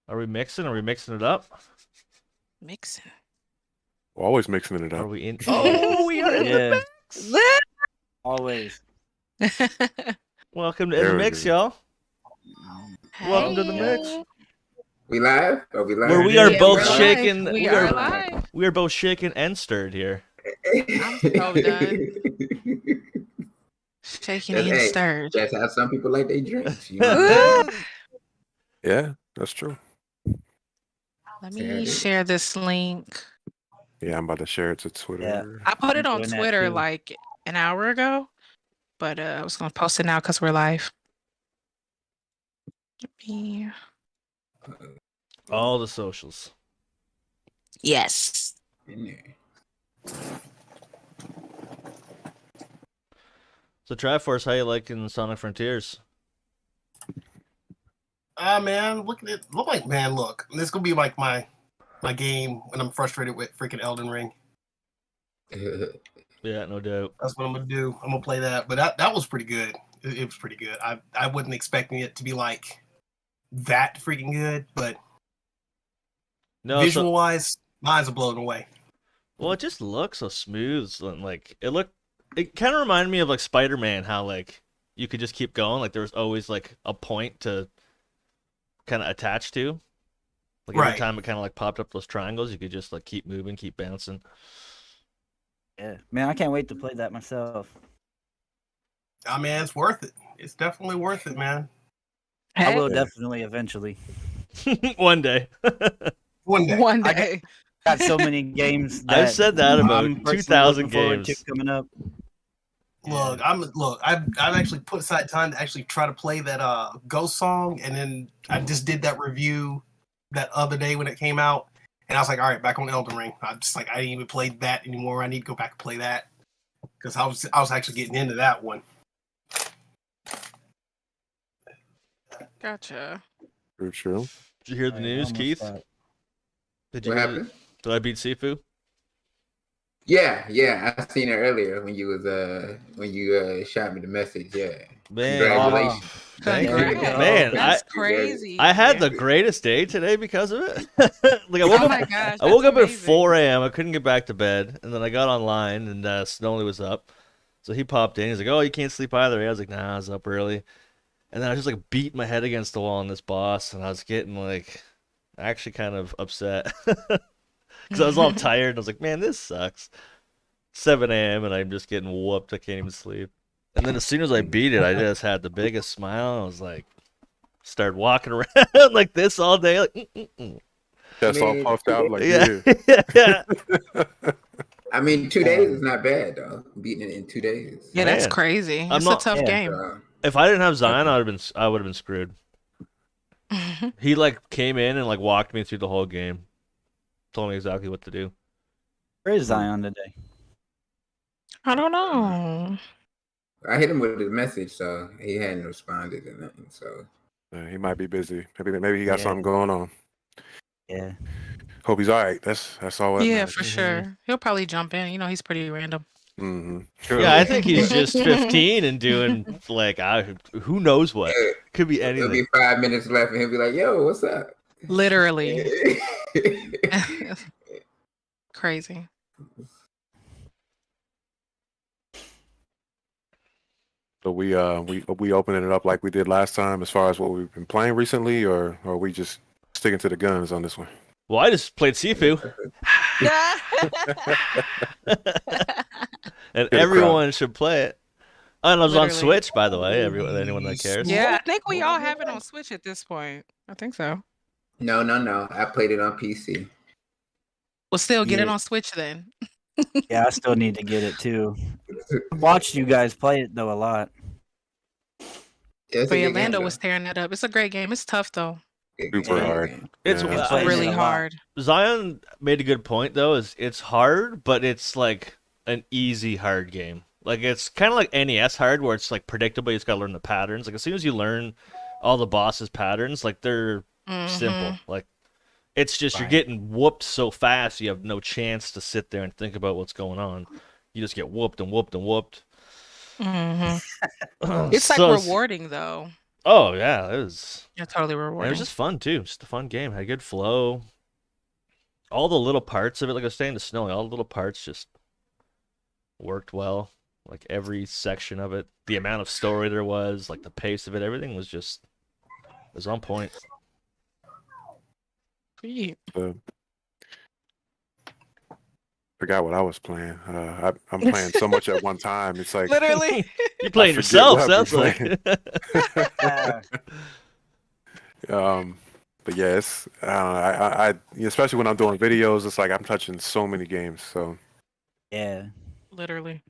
Are we mixing? Are we mixing it up? Mixing. We're always mixing it Are up. we in? Oh, we are in the mix. Always. Welcome to In There the it Mix, is. y'all. Welcome to the mix. We live? Are we live? Where we are Yeah, both we're live. shaken. We are live. We are both shaken and stirred here. I'm so done. Shaking and Hey, stirred. that's how some people like their drinks. You know? Yeah, that's true. Let me share this link. Yeah, I'm about to share it to Twitter. I put it on doing that Twitter too. like an hour ago, but I was going to post it now because we're live. Yeah. All the socials. Yes. In there. So Triforce, how you liking Sonic Frontiers? Man, look at it. Look, this gonna be like my game when I'm frustrated with freaking Elden Ring. Yeah, no doubt. That's what I'm gonna do. I'm gonna play that. But that was pretty good. It was pretty good. I wasn't expecting it to be like that freaking good, but No, visual wise, mine's blown away. well, it just looks so smooth. And, like it kind of reminded me of like Spider-Man, how like you could just keep going. Like there was always like a point to kind of attach to. Like every Right. time it kind of like popped up those triangles, you could just like keep moving, keep bouncing. Yeah, man, I can't wait to play that myself. I mean, it's worth it. It's definitely worth it, man. I will Hey, definitely eventually. One day. One day. one I day. Got so many games. I've That said that about I'm personally 2,000 looking forward to games. coming up. Look, I've actually put aside time to actually try to play that Ghost song, and then I just did that review that other day when it came out, and I was like, all right, back on Elden Ring. I didn't even play that anymore. I need to go back and play that because I was actually getting into that one. Gotcha. True. Did you hear the news, Keith? Did you What hear happened? Did I beat Sifu? Yeah. I seen it earlier when you shot me the message. Yeah. Man, Congratulations. thank you. Congrats. Man, That's crazy. I had the greatest day today because of it. Like I woke Oh up, my gosh. I woke that's up at amazing. 4 a.m. I couldn't get back to bed, and then I got online, and Snowly was up, so he popped in. He's like, "Oh, you can't sleep either." I was like, "Nah, I was up early," and then I was just like beating my head against the wall on this boss, and I was getting like actually kind of upset because I was all tired. And I was like, "Man, this sucks." 7 a.m. and I'm just getting whooped. I can't even sleep. And then as soon as I beat it, I just had the biggest smile. I was like, started walking around like this all day. Like, That's all Man. puffed out like yeah. yeah. I mean, 2 days is not bad though. Beating it in 2 days. Yeah, that's Man, crazy. I'm It's not- a tough Yeah. game. If I didn't have Zion, I would have been screwed. He like came in and like walked me through the whole game, told me exactly what to do. Where is Zion today? I don't know. I hit him with a message, so he hadn't responded or nothing. So He might be busy. Maybe he got Yeah. something going on. Yeah. Hope he's all right. That's all that Yeah, matters. for sure. He'll probably jump in. You know, he's pretty random. Mm-hmm. Yeah, I think he's just 15 and doing like who knows what. Could be there'll be anything. 5 minutes left, and he'll be like, "Yo, what's up?" Literally. Crazy. So we opening it up like we did last time as far as what we've been playing recently, or are we just sticking to the guns on this one? Well, I just played Sifu, and Good everyone should play it. And I was on Literally. Switch, by the way. Anyone that cares. Yeah, I think we all have it on Switch at this point. I think so. No. I played it on PC. We'll still get it Yeah. on Switch then. Yeah, I still need to get it too. I watched you guys play it though a lot. Yeah, it's But a yeah, good game, Lando though. was tearing that up. It's a great game. It's tough though. Good Super game. hard. It's Yeah. It's played it really a lot. hard. Zion made a good point though. Is it's hard, but it's like an easy hard game. Like it's kind of like NES hard, where it's like predictable. You just gotta learn the patterns. Like as soon as you learn all the bosses' patterns, like they're simple. Like it's just you're Right. getting whooped so fast, you have no chance to sit there and think about what's going on. You just get whooped and whooped and whooped. Mm-hmm. It's like So- rewarding though. Oh yeah, it was. Yeah, totally And it rewarding. was just fun too. Just a fun game. Had a good flow. All the little parts of it, like I was saying to Snowy, all the little parts just worked well. Like every section of it, the amount of story there was, like the pace of it, everything was just was on point. Sweet. Forgot what I was playing. I'm playing so much at one time. It's like Literally. You playing forget yourself, what I've sounds been like. Yeah. But yeah, it's I especially when I'm doing videos, it's like I'm touching so many games. So Yeah. Literally.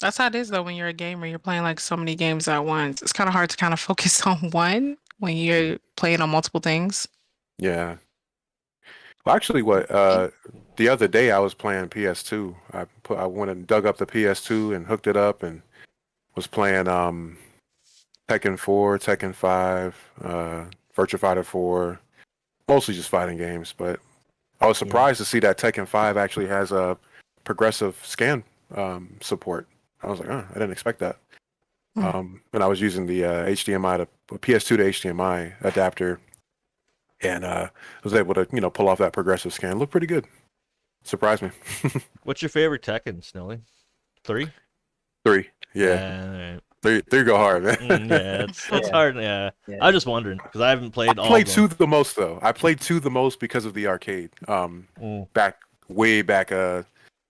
That's how it is though when you're a gamer. You're playing like so many games at once. It's kind of hard to kind of focus on one when you're playing on multiple things. yeah. Well, actually, what the other day I was playing PS2. I went and dug up the PS2 and hooked it up and was playing Tekken 4, Tekken 5, Virtua Fighter 4, mostly just fighting games. But I was surprised to see that Tekken 5 actually has a progressive scan support. I was like, oh, I didn't expect that. And I was using the HDMI to PS2 to HDMI adapter, and was able to pull off that progressive scan. Looked pretty good. Surprised me. What's your favorite Tekken, Snowy? 3? 3, yeah. Alright. Three go hard, man. Yeah, it's Yeah. hard. Yeah. Yeah. I was just wondering because I haven't played I all played of 2 them. the most though. I played 2 the most because of the arcade. Way back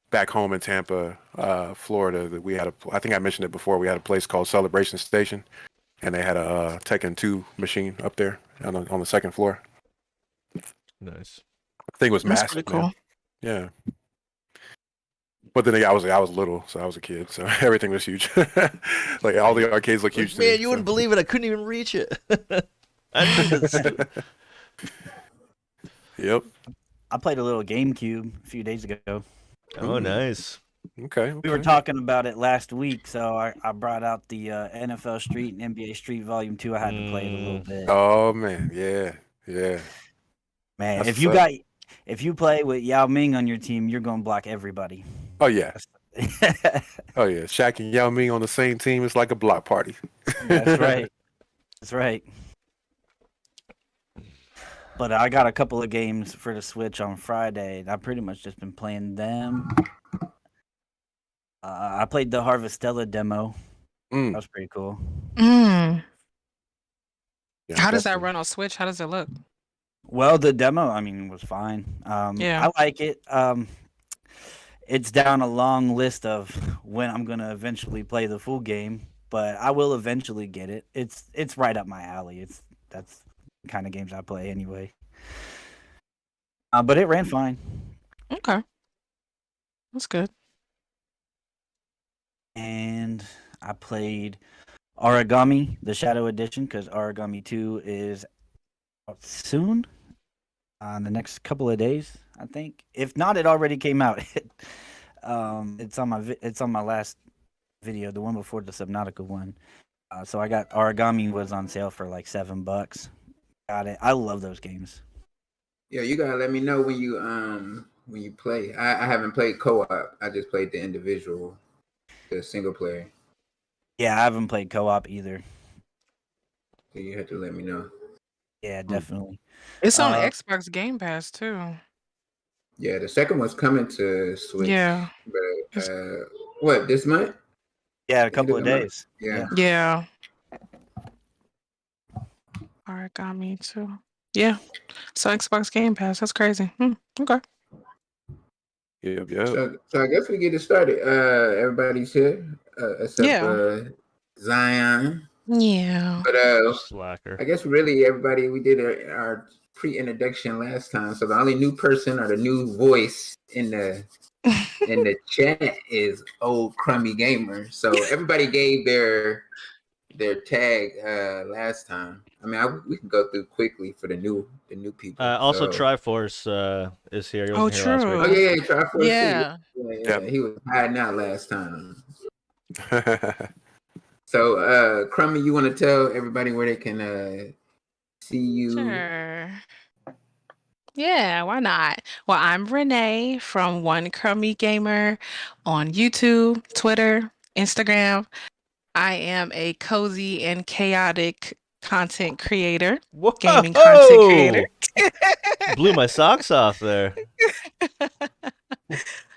back home in Tampa, Florida, that we had I think I mentioned it before. We had a place called Celebration Station, and they had a Tekken 2 machine up there on the second floor. Nice. The thing was That's massive, pretty cool. man. Yeah. But then again, I was little, so I was a kid, so everything was huge. Like all the arcades look huge to me. Man, you wouldn't believe it. I couldn't even reach it. I need this. Yep. I played a little GameCube a few days ago. Oh, nice. Okay. We were talking about it last week, so I brought out the NFL Street and NBA Street Volume 2. I had to play it a little bit. Oh man, yeah. Man, That's if you what's if you play with Yao Ming on your team, you're gonna block everybody. Oh yeah. Oh yeah. Shaq and Yao Ming on the same team is like a block party. That's right. That's right. But I got a couple of games for the Switch on Friday, and I've pretty much just been playing them. I played the Harvestella demo. That was pretty cool. Mm. Yeah, How does that definitely. run on Switch? How does it look? Well, the demo, I mean, was fine. Yeah. I like it. It's down a long list of when I'm gonna eventually play the full game, but I will eventually get it. It's right up my alley. That's the kind of games I play anyway. But it ran fine. Okay. That's good. And I played Origami, the Shadow Edition, because Origami 2 is out soon, in the next couple of days, I think. If not, it already came out. It's on my last video, the one before the Subnautica one. So I got Origami was on sale for like $7. Got it. I love those games. Yeah, you gotta let me know when you play. I haven't played co-op. I just played the individual, the single player. Yeah, I haven't played co-op either. So you have to let me know. Yeah, definitely. It's on Xbox Game Pass too. Yeah, the second one's coming to Switch. Yeah. But what, this month? Yeah, a couple of days. Yeah. Yeah. Origami too. Yeah. So Xbox Game Pass. That's crazy. Okay. Yep. So I guess we get it started. Everybody's here, except Zion. Yeah. But Slacker. I guess really everybody, we did our pre-introduction last time. So the only new person or the new voice in the chat is Old Crummy Gamer. So everybody gave their tag last time. I mean, we can go through quickly for the new people. Also, So- Triforce is here. He Oh, wasn't here last true. week. Oh yeah, Triforce. Yeah. Yeah. He was hiding out last time. So, Crummy, you want to tell everybody where they can see you? Sure. Yeah, why not? Well, I'm Renee from One Crummy Gamer on YouTube, Twitter, Instagram. I am a cozy and chaotic content creator, Whoa! gaming content creator. Blew my socks off there.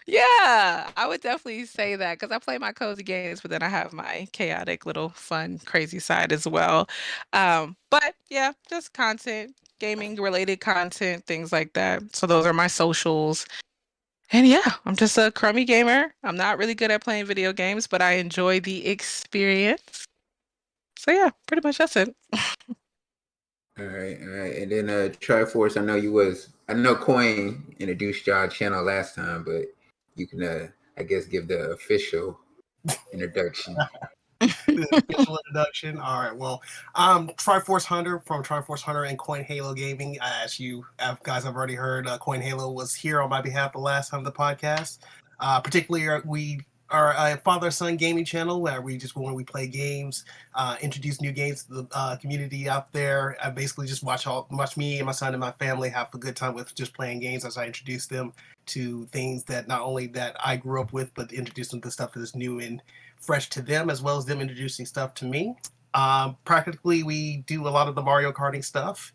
Yeah, I would definitely say that because I play my cozy games, but then I have my chaotic little fun, crazy side as well. But yeah, just content, gaming related content, things like that. So those are my socials. And yeah, I'm just a crummy gamer. I'm not really good at playing video games, but I enjoy the experience. So yeah, pretty much that's it. All right, and then Triforce. I know Coin introduced y'all channel last time, but you can I guess give the official introduction. The official introduction. All right. Well, I'm Triforce Hunter from Triforce Hunter and Coin Halo Gaming. As you guys have already heard, Coin Halo was here on my behalf the last time of the podcast. Particularly, we are a father-son gaming channel where when we play games, introduce new games to the community out there. I basically just watch me and my son and my family have a good time with just playing games as I introduce them to things that not only that I grew up with, but introduce them to stuff that is new and fresh to them, as well as them introducing stuff to me. Practically, we do a lot of the Mario Karting stuff.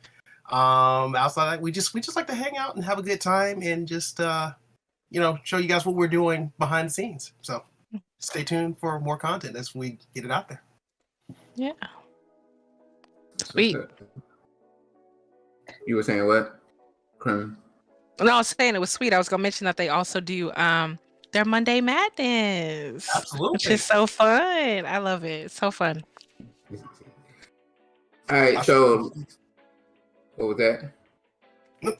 Outside of that, we just like to hang out and have a good time and just show you guys what we're doing behind the scenes. So stay tuned for more content as we get it out there. Yeah. That's Sweet. what's up. You were saying what? Crumb? No, I was saying it was sweet. I was gonna mention that they also do their Monday Madness. Absolutely. Which is so fun. I love it. It's so fun. All right, so what was that?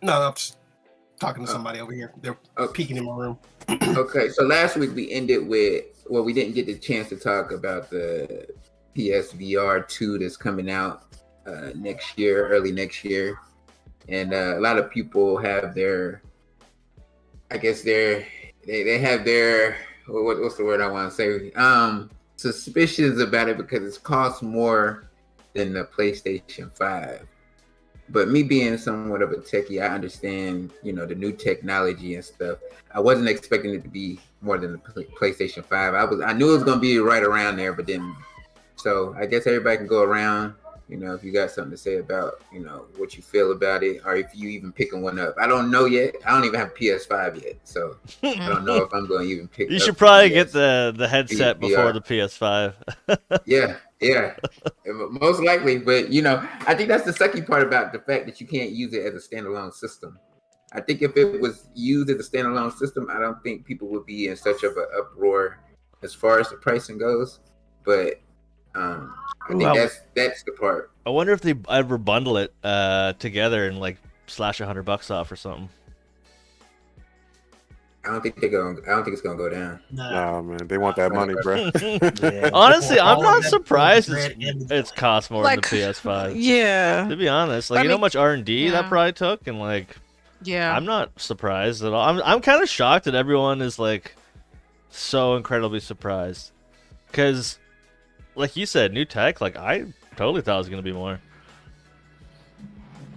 No, I'm just talking to somebody over here. They're peeking in my room. Okay, so last week we ended with, we didn't get the chance to talk about the PSVR 2 that's coming out next year, early next year. And a lot of people have they have their, what's the word I want to say? Suspicions about it because it costs more than the PlayStation 5. But me being somewhat of a techie, I understand, the new technology and stuff. I wasn't expecting it to be more than the PlayStation 5. I knew it was going to be right around there, but then, so I guess everybody can go around, if you got something to say about, what you feel about it, or if you even picking one up. I don't know yet. I don't even have a PS5 yet, so I don't know if I'm going to even pick You up should probably get the headset before the PS5. Yeah. Most likely, but I think that's the sucky part about the fact that you can't use it as a standalone system. I think if it was used as a standalone system, I don't think people would be in such of an uproar as far as the pricing goes. But I think that's the part. I wonder if they ever bundle it together and like slash $100 off or something. I don't think it's gonna go down. No, man, they want that money, bro. Yeah. Honestly, I'm All not of that surprised bread and it's cost more Like, than the PS5. Yeah. To be honest, I like you know how mean, much R&D that yeah. probably took, and like Yeah. I'm not surprised at all. I'm kind of shocked that everyone is like so incredibly surprised, because like you said, new tech. Like I totally thought it was gonna be more.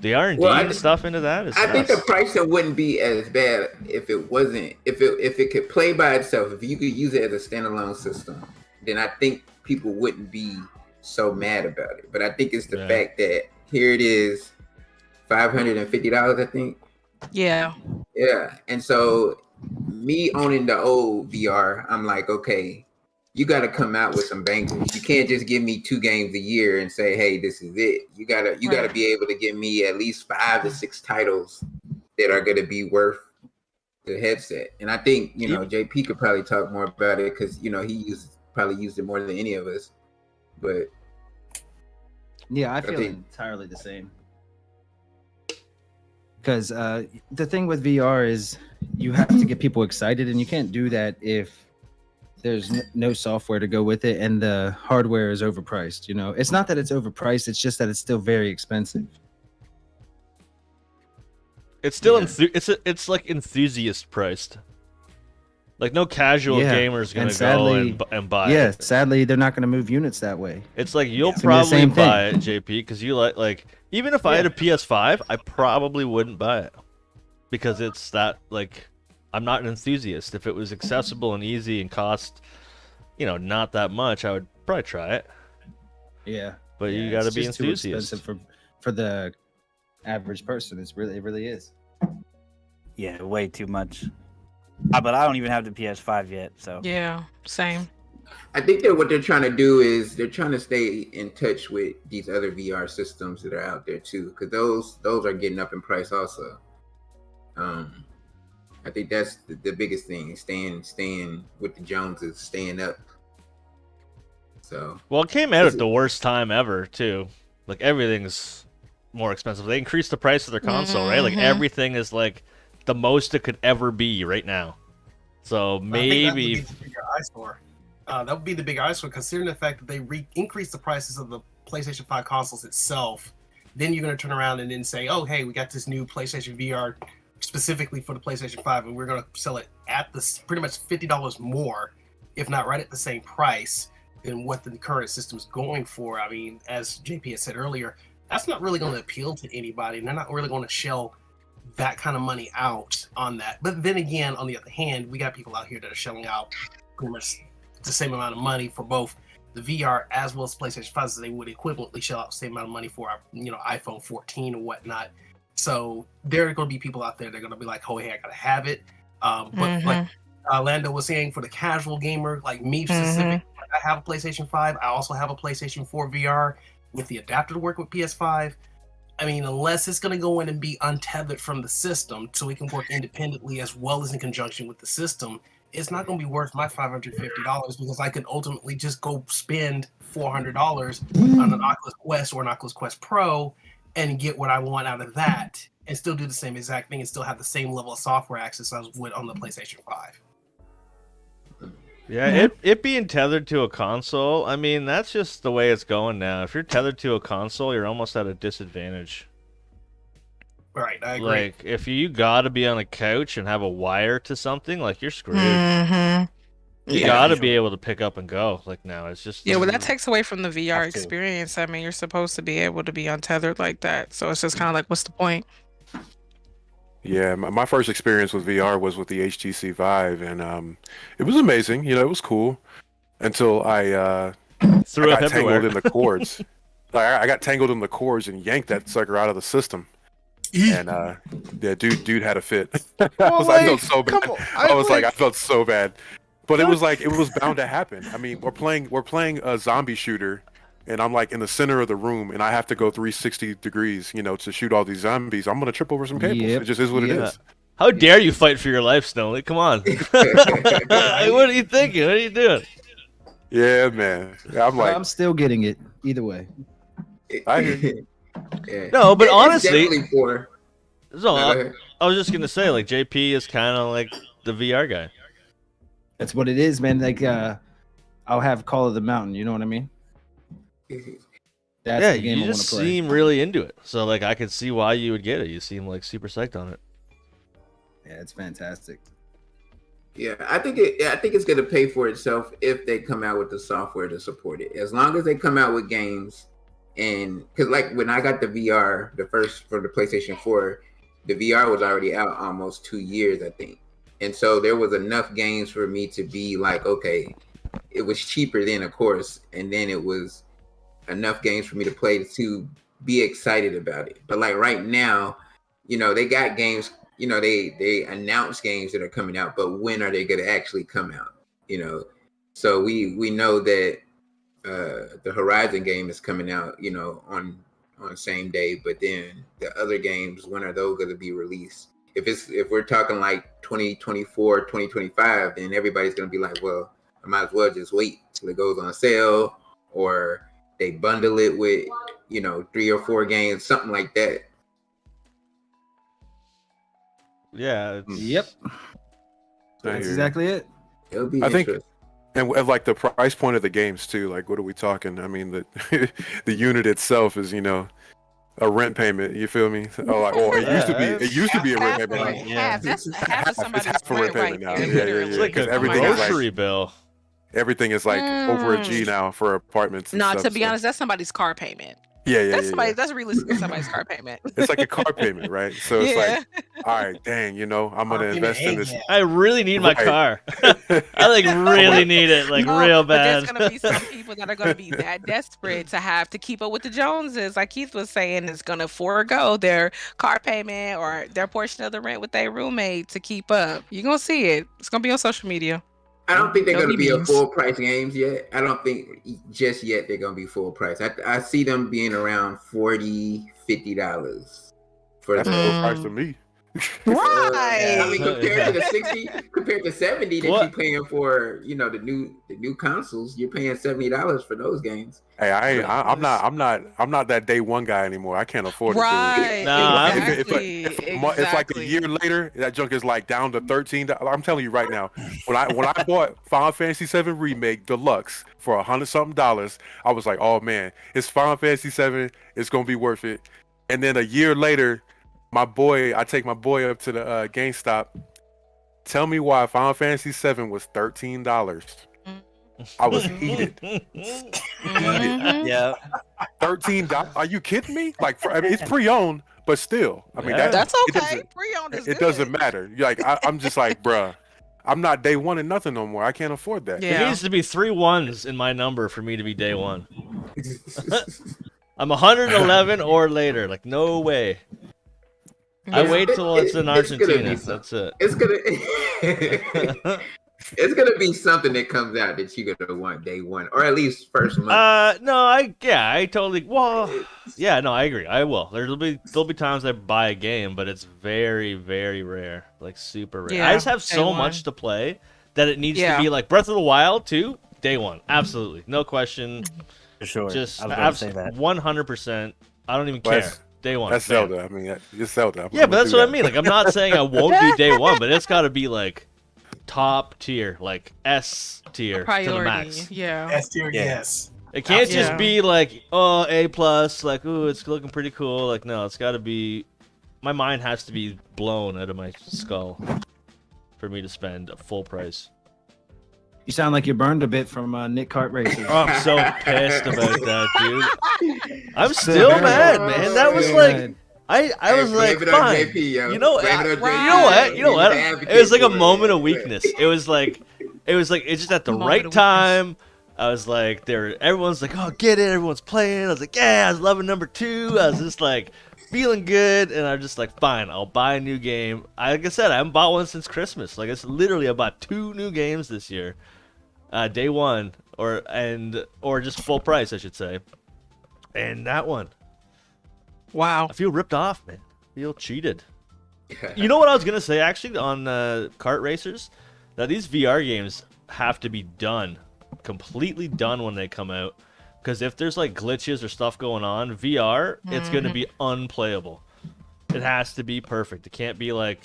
The R&D stuff into that is. I think the pricing wouldn't be as bad if it wasn't. If it could play by itself, if you could use it as a standalone system, then I think people wouldn't be so mad about it. But I think it's the fact that here it is, $550. I think. Yeah. Yeah, and so me owning the old VR, I'm like, okay, you got to come out with some bangers. You can't just give me 2 games a year and say, hey, this is it. You gotta be able to give me at least 5 to 6 titles that are gonna be worth the headset. And I think JP could probably talk more about it because he probably used it more than any of us. But yeah, I feel entirely the same. Because the thing with VR is you have to get people excited, and you can't do that if there's no software to go with it and the hardware is overpriced. It's not that it's overpriced, it's just that it's still very expensive. It's still it's like enthusiast priced. Like no casual gamer is gonna go and buy it. Yeah, sadly they're not gonna move units that way. It's like you'll probably buy it, JP, because you like even if I had a PS5, I probably wouldn't buy it because it's that like. I'm not an enthusiast. If it was accessible and easy and cost, not that much, I would probably try it. Yeah. But Yeah, you got to it's be just too enthusiast. expensive for the average person. It really is. Yeah, way too much. But I don't even have the PS5 yet, so Yeah, same. I think that what they're trying to do is they're trying to stay in touch with these other VR systems that are out there too, because those are getting up in price also. I think that's the biggest thing, staying with the Joneses, staying up. So Well, it came out at the worst time ever too. Like everything's more expensive. They increased the price of their console, right? Like Mhm. everything is like the most it could ever be right now. So I think maybe that would be the bigger eyesore. That would be the bigger eyesore, considering the fact that they increased the prices of the PlayStation 5 consoles itself. Then you're going to turn around and then say, "Oh, hey, we got this new PlayStation VR specifically for the PlayStation 5, and we're going to sell it at this pretty much $50 more, if not right at the same price than what the current system is going for." I mean, as JP had said earlier, that's not really going to appeal to anybody, and they're not really going to shell that kind of money out on that. But then again, on the other hand, we got people out here that are shelling out pretty much the same amount of money for both the VR as well as PlayStation 5, so they would equivalently shell out the same amount of money for our, iPhone 14 or whatnot. So there are going to be people out there that are going to be like, "Oh, hey, I gotta have it." But like Lando was saying, for the casual gamer, like me specific, I have a PlayStation 5. I also have a PlayStation 4 VR with the adapter to work with PS5. I mean, unless it's going to go in and be untethered from the system so it can work independently as well as in conjunction with the system, it's not going to be worth my $550 because I could ultimately just go spend $400 on an Oculus Quest or an Oculus Quest Pro and get what I want out of that and still do the same exact thing and still have the same level of software access as would on the PlayStation 5. yeah, it being tethered to a console, I mean, that's just the way it's going now. If you're tethered to a console, you're almost at a disadvantage. Right, I agree. Like, if you gotta be on a couch and have a wire to something, like, you're screwed. Mhm. You Yeah. gotta be able to pick up and go. Like, now, it's just... Yeah, well, that takes away from the VR Have to. experience. I mean, you're supposed to be able to be untethered like that. So it's just kind of like, what's the point? Yeah, my first experience with VR was with the HTC Vive, and it was amazing. You know, it was cool until I Threw up got everywhere. tangled in the cords. Like I got tangled in the cords and yanked that sucker out of the system. And yeah, dude had a fit. I felt so bad. I felt so bad. But it was bound to happen. I mean, we're playing a zombie shooter, and I'm like in the center of the room, and I have to go 360 degrees, to shoot all these zombies. I'm gonna trip over some cables. Yep. It just is what it Yep. is. How dare you fight for your life, Snowly? Come on. Like, what are you thinking? What are you doing? Yeah, man. I'm like, I'm still getting it either way. I hear you. Yeah. No, but It's honestly... definitely for. So, No, go ahead. I was just going to say, like, JP is kind of like the VR guy. That's what it is, man. Like, I'll have Call of the Mountain. You know what I mean? That's Yeah, the game you I want just to play. seem really into it. So, like, I could see why you would get it. You seem, like, super psyched on it. Yeah, it's fantastic. Yeah, I think it's going to pay for itself if they come out with the software to support it. As long as they come out with games, and because like when I got the VR, the first for the PlayStation 4, the VR was already out almost 2 years, I think, and so there was enough games for me to be like, okay, it was cheaper then, of course, and then it was enough games for me to play to be excited about it. But like right now, they got games. They announce games that are coming out, but when are they going to actually come out? So we know that the Horizon game is coming out, on the same day, but then the other games, when are those going to be released? If we're talking like 2024, 2025, then everybody's going to be like, well, I might as well just wait till it goes on sale, or they bundle it with 3 or 4 games, something like that. Yeah. Yep. That's exactly it. It'll be I think- interesting. And like the price point of the games too. Like, what are we talking? I mean, the the unit itself is a rent payment. You feel me? Or it used to be. It used to be a rent payment. Half. That's half of somebody's half a rent rent payment right now. there, Yeah, literally. It's like because a everything is like- grocery bill. Everything is like over a G now for apartments. And No, stuff, to be so- honest, that's somebody's car payment. That's realistically somebody's car payment. It's like a car payment, right? So it's Yeah. like, all right, dang, I'm gonna Car payment invest in and this. gas. I really need my Right. car. I like really need it, like No, real but there's bad. gonna be some people that are gonna be that desperate to have to keep up with the Joneses, like Keith was saying, is gonna forego their car payment or their portion of the rent with their roommate to keep up. You're gonna see it. It's gonna be on social media. I don't think they're There'll going to be be a memes. full price games yet. I don't think just yet they're going to be full price. I see them being around $40-$50 for That's the full price to me. Right. I mean, compared to the 60, compared to 70 that What? you're paying for, the new consoles, you're paying $70 for those games. Hey, I'm not that day one guy anymore. I can't afford Right. to do it. Nah, I'm- Exactly. It's like a year later, that junk is like down to $13. I'm telling you right now, when I bought Final Fantasy VII Remake Deluxe for $100-something, I was like, oh man, it's Final Fantasy VII. It's gonna be worth it. And then a year later, I take my boy up to the GameStop. Tell me why Final Fantasy VII was $13. I was heated. Mhm. Yeah. $13? Are you kidding me? Like, it's pre-owned, but still, I mean, Yeah. That's it okay. doesn't- Pre-owned is It doesn't good. matter. Like, I'm just like, bruh, I'm not day one and nothing no more. I can't afford that. There Yeah. needs to be 3 ones in my number for me to be day one. I'm 111 or later. Like, no way. I Yeah. wait till it's in It's gonna be Argentina. some- That's it. It's gonna it's gonna be something that comes out that you're gonna want day one, or at least first month. No, I totally. Well, yeah, no, I agree. I will. There'll be times I buy a game, but it's very, very rare, like super rare. Yeah, I just have day so one. much to play that it needs Yeah. to be like Breath of the Wild 2, day one, absolutely, no question. For sure. Just I was about to say that. 100%. I don't even Well, care. that's- Day one. That's bam. Zelda. I mean, it's Zelda. Yeah, but that's what I mean. Like, I'm not saying I won't be day one, but it's got to be like top tier, like S tier to the Priority. max. Yeah. S tier, Yeah. yes. It can't just Yeah. be like, oh, A plus, like, ooh, it's looking pretty cool. Like, no, it's got to be. My mind has to be blown out of my skull for me to spend a full price. You sound like you burned a bit from Nick Kart Racing. Oh, I'm so pissed about that, dude. I'm So still very- mad, man. That was like, I was like, blame it on fine. JP, yo. You know, Blame it on you JP, know what? You know He's what? the advocate It was like a for it, moment of yeah. weakness. It was like it's just at the Moment right of weakness. time. I was like, everyone's like, oh, get it. Everyone's playing. I was like, yeah, I was loving number 2. I was just like feeling good, and I'm just like, fine, I'll buy a new game. Like I said, I haven't bought one since Christmas. Like, it's literally I bought 2 new games this year, day one, or just full price, I should say. And that one, Wow. I feel ripped off, man. I feel cheated. You know what I was gonna say actually on kart racers? That these VR games have to be done, completely done when they come out. Because if there's like glitches or stuff going on, VR, it's gonna be unplayable. It has to be perfect. It can't be like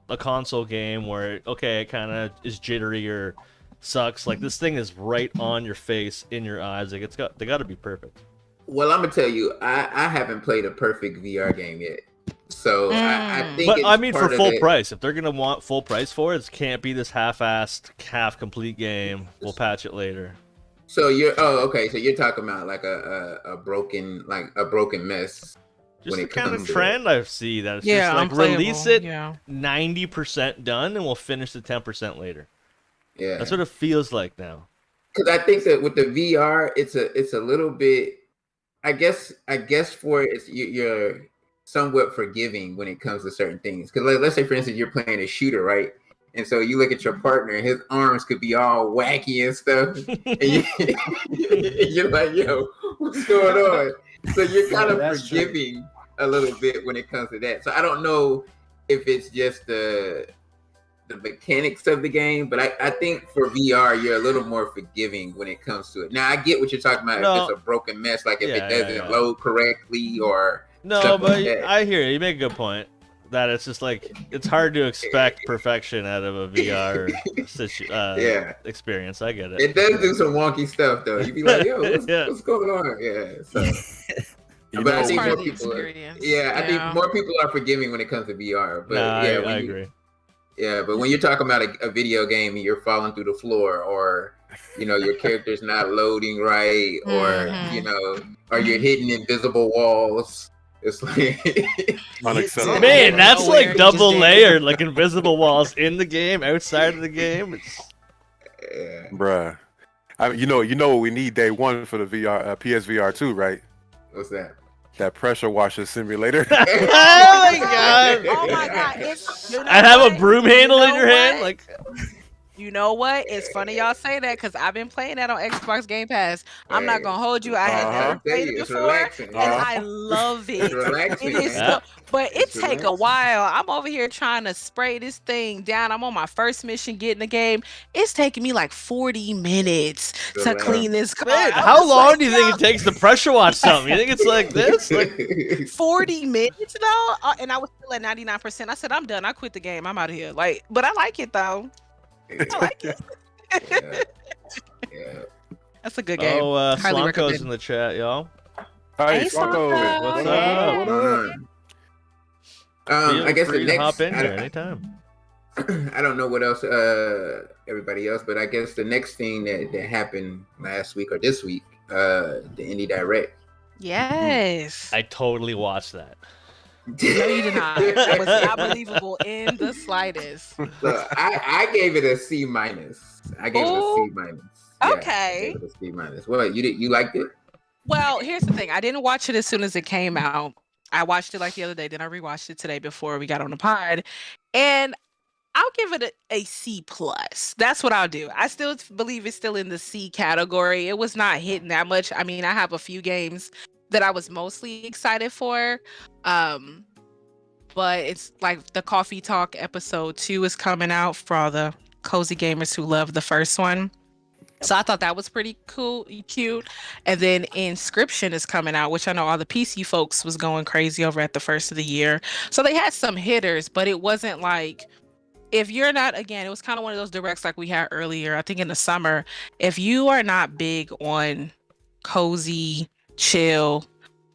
a console game where it kind of is jittery or sucks. Like this thing is right on your face, in your eyes. Like they got to be perfect. Well, I'm gonna tell you, I haven't played a perfect VR game yet, so I think. But it's I mean, for part of full it. price, if they're gonna want full price for it, it can't be this half-assed, half-complete game. We'll patch it later. So okay. So you're talking about like a broken mess. Just when the it kind comes of to trend I see that it's Yeah, just like unplayable. release it Yeah. 90% done, and we'll finish the 10% later. Yeah, That's what it feels like now. because I think that with the VR, it's a little bit. I guess for it, you're somewhat forgiving when it comes to certain things. Because let's say, for instance, you're playing a shooter, right? And so you look at your partner, and his arms could be all wacky and stuff, and you're like, "Yo, what's going on?" So you're kind of that's true. forgiving a little bit when it comes to that. So I don't know if it's just the mechanics of the game, but I think for VR you're a little more forgiving when it comes to it. Now I get what you're talking about. No. If it's a broken mess, like if Yeah, it doesn't yeah. load correctly or No, stuff but like that. I hear you. You make a good point. That it's just like it's hard to expect perfection out of a VR Yeah. experience. I get it. It does do some wonky stuff though. You be like, "Yo, Yeah. what's going on?" Yeah. So, You but I know, think part more of the people. experience. Yeah, I Yeah. think more people are forgiving when it comes to VR. But Nah, yeah, I agree. Yeah, but when you're talking about a video game and you're falling through the floor or your character's not loading right, or Mhm. or you're hitting invisible walls. It's like Unacceptable. Man, that's Nowhere like these double days. layered, like invisible walls in the game, outside of the game. It's yeah. Bruh. You know what we need day one for the VR PSVR 2, right? What's that? That pressure washer simulator. oh my god! Oh my god! I'd have a broom handle in your hand, what? like You know what? It's funny y'all say that because I've been playing that on Xbox Game Pass. I'm not gonna hold you. I had Uh-huh. never I'll tell played it you, it's before, relaxing. and Uh-huh. I love It's it. relaxing, It is man. so, but it It's take a relaxing. while. I'm over here trying to spray this thing down. I'm on my first mission getting the game. It's taking me like 40 minutes to Relax. clean this car. man, I'm how just long like, do you think it takes to pressure wash something? You think it's like this? Like 40 minutes though? And I was still at 99%. I said, I'm done. I quit the game. I'm out of here. Like, but I like it though. I like it. yeah. Yeah. That's a good game. oh, Highly Slonko's recommend. in the chat, y'all. Hey, Hey, Slonko. Slonko. What's Hey. up? Feel I guess the free to next. hop in here anytime. I don't know what else everybody else, but I guess the next thing that happened last week or this week, the Indie Direct. Yes. I totally watched that. No, you did not. That was not believable in the slightest. So I gave it a C minus. I gave it a Ooh. C minus. Yeah, Okay. I gave it a C minus. What you liked it? Well, here's the thing. I didn't watch it as soon as it came out. I watched it like the other day, then I rewatched it today before we got on the pod. And I'll give it a C plus. That's what I'll do. I still believe it's still in the C category. It was not hitting that much. I mean, I have a few games that I was mostly excited for. But it's like the Coffee Talk Ep.2 is coming out for all the cozy gamers who love the first one. So I thought that was pretty cool, cute. And then Inscription is coming out, which I know all the PC folks was going crazy over at the first of the year. So they had some hitters, but it wasn't like, if you're not, again, it was kind of one of those directs like we had earlier, I think in the summer. If you are not big on cozy, chill,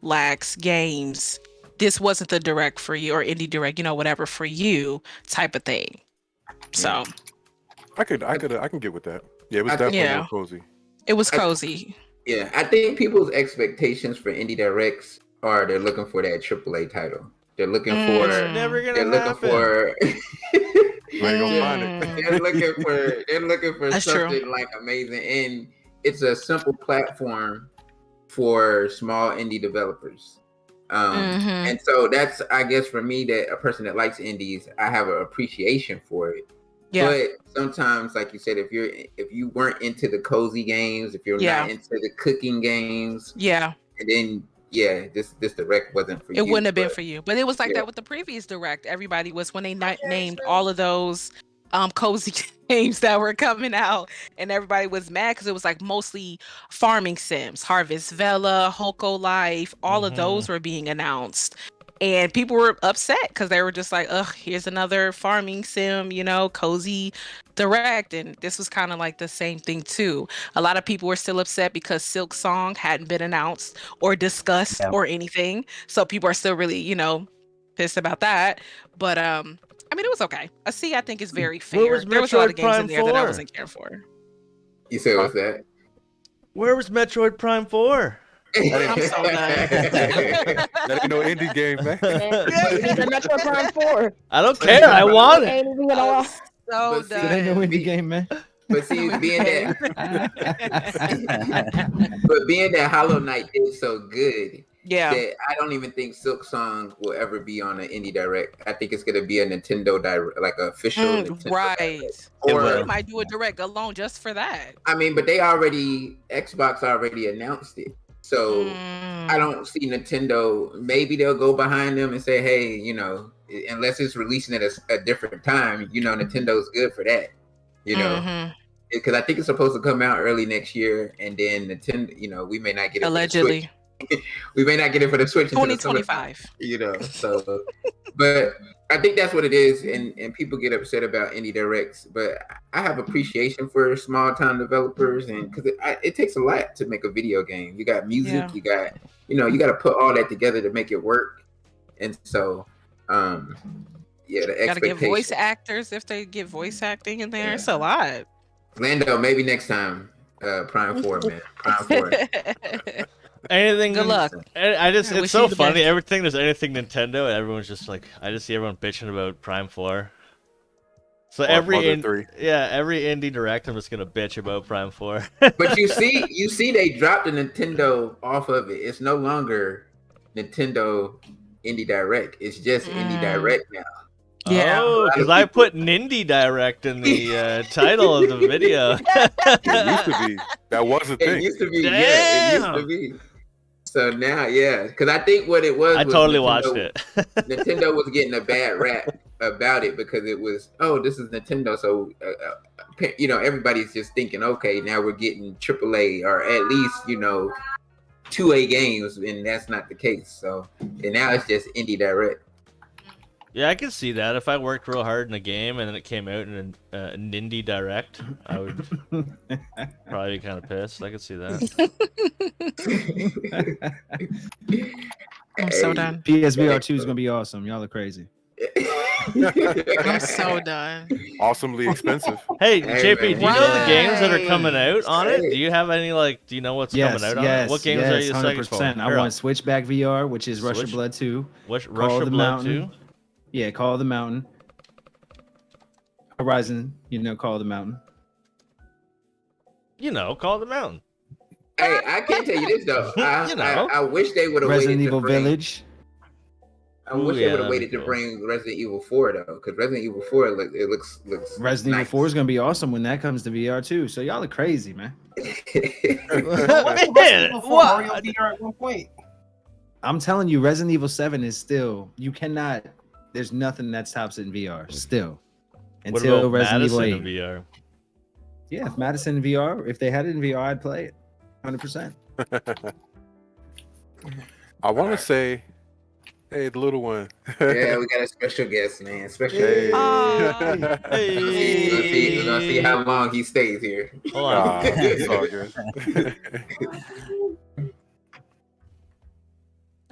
lax games, this wasn't the direct for you, or indie direct, whatever for you type of thing. So I can get with that. Yeah, it was definitely Yeah. more cozy. it was cozy. Yeah, I think people's expectations for Indie Directs are they're looking for that AAA title. They're looking for. Never gonna They're looking happen. for. You ain't gonna find it. They're looking for. They're looking for That's something true. like amazing, and it's a simple platform for small indie developers. Mhm. And so that's, I guess, for me, that a person that likes indies, I have an appreciation for it. Yeah. But sometimes, like you said, if you weren't into the cozy games, if you're Yeah. not into the cooking games, Yeah. and then this direct wasn't for you. It wouldn't have been but- for you. But it was like yeah. that with the previous direct. Everybody was, when they named all of those cozy games that were coming out, and everybody was mad because it was like mostly farming sims, Harvest Vela, Hoko Life, all of those were being announced. And people were upset because they were just like, ugh, here's another farming sim, cozy direct. And this was kind of like the same thing too. A lot of people were still upset because Silk Song hadn't been announced or discussed Yeah. or anything. So people are still really, pissed about that. But I mean, it was okay. A C, I think, is very fair. was There was a lot of Metroid games in Prime there that I 4? wasn't care for. You said what's that? Where was Metroid Prime 4? I'm so done. That ain't no indie game, man. We need a Metro Prime 4. I don't care. I want it. Ain't even all. So But see, It ain't no done. indie game, man. But see, being that Hollow Knight did so good, Yeah. that I don't even think Silk Song will ever be on an indie direct. I think it's gonna be a Nintendo direct, like an official Nintendo Right. direct. It Or will. We might do a direct alone just for that. I mean, but Xbox already announced it, so I don't see Nintendo. Maybe they'll go behind them and say, hey, unless it's releasing at a different time, Nintendo's good for that, Mhm. because I think it's supposed to come out early next year, and then Nintendo, we may not get it. Allegedly. For the Switch. We may not get it for the Switch until the summer, 2025. So, but I think that's what it is, and people get upset about indie directs, but I have appreciation for small time developers, and because it takes a lot to make a video game. You got music, Yeah. you got you got to put all that together to make it work, and so the Gotta get voice expectation. actors if they get voice acting in there. Yeah. It's a lot. Lando, maybe next time. Prime 4, man. Prime 4. Anything. Good luck. I just, I it's wish so you the funny. best. Everything, there's anything Nintendo, and everyone's just like, I just see everyone bitching about Prime 4. So Or every Mother 3. every indie direct, I'm just gonna bitch about Prime 4. But you see, they dropped the Nintendo off of it. It's no longer Nintendo Indie Direct. It's just Indie Direct now. Yeah. Oh, because I put Nindie Direct in the title of the video. It used to be. That was a It thing. used to be, yeah. It used to be. So now, yeah, because I think what it was. I totally watched it. Nintendo was getting a bad rap about it because it was, oh, this is Nintendo, so everybody's just thinking, okay, now we're getting AAA or at least 2A games, and that's not the case. So, and now it's just Indie Direct. Yeah, I can see that. If I worked real hard in a game and then it came out in a Nindie Direct, I would probably be kind of pissed. I could see that. I'm so done. PSVR 2 is gonna be awesome. Y'all are crazy. I'm so done. Awesomely expensive. Hey, Hey, JP, man. do you know the games that are Right. coming out on it? Hey. Do you have any, do you know what's Yes, coming out on yes, it? What games yes, are you excited for? 100%. I want Switchback VR, which is Rush of Switch- Blood 2. Russia Call of the Blood Mountain. 2? Yeah, Call of the Mountain. Horizon, Call of the Mountain. Call of the Mountain. Hey, I can't tell you this though. I wish they would have Resident waited Evil to bring, Village. I wish Ooh, they yeah, would have that'd be waited to cool. bring Resident Evil 4 though, because Resident Evil 4 looks Resident nice. Evil 4 is gonna be awesome when that comes to VR too. So y'all are crazy, man. Mario VR at one point. I'm telling you, Resident Evil 7 is still, you cannot, there's nothing that stops it in VR still. What Until about Resident Madison Evil 8. in VR? Yeah, if Madison in VR, if they had it in VR, I'd play it. 100%. I want to say, hey, the little one. Yeah, we got a special guest, man. Special Hey. guest. Hey. We're gonna see how long he stays here. Hold on. It's all good.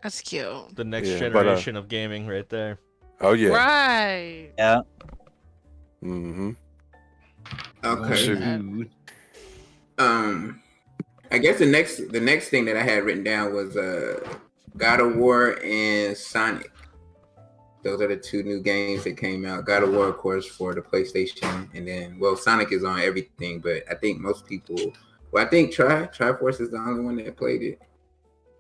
That's cute. The next Yeah, but, generation of gaming right there. Oh yeah. Right. Yeah. Mm-hmm. Okay. Shoot. Dude. I guess the next thing that I had written down was God of War and Sonic. Those are the two new games that came out. God of War, of course, for the PlayStation, and then Sonic is on everything. But I think most people, I think Triforce is the only one that played it.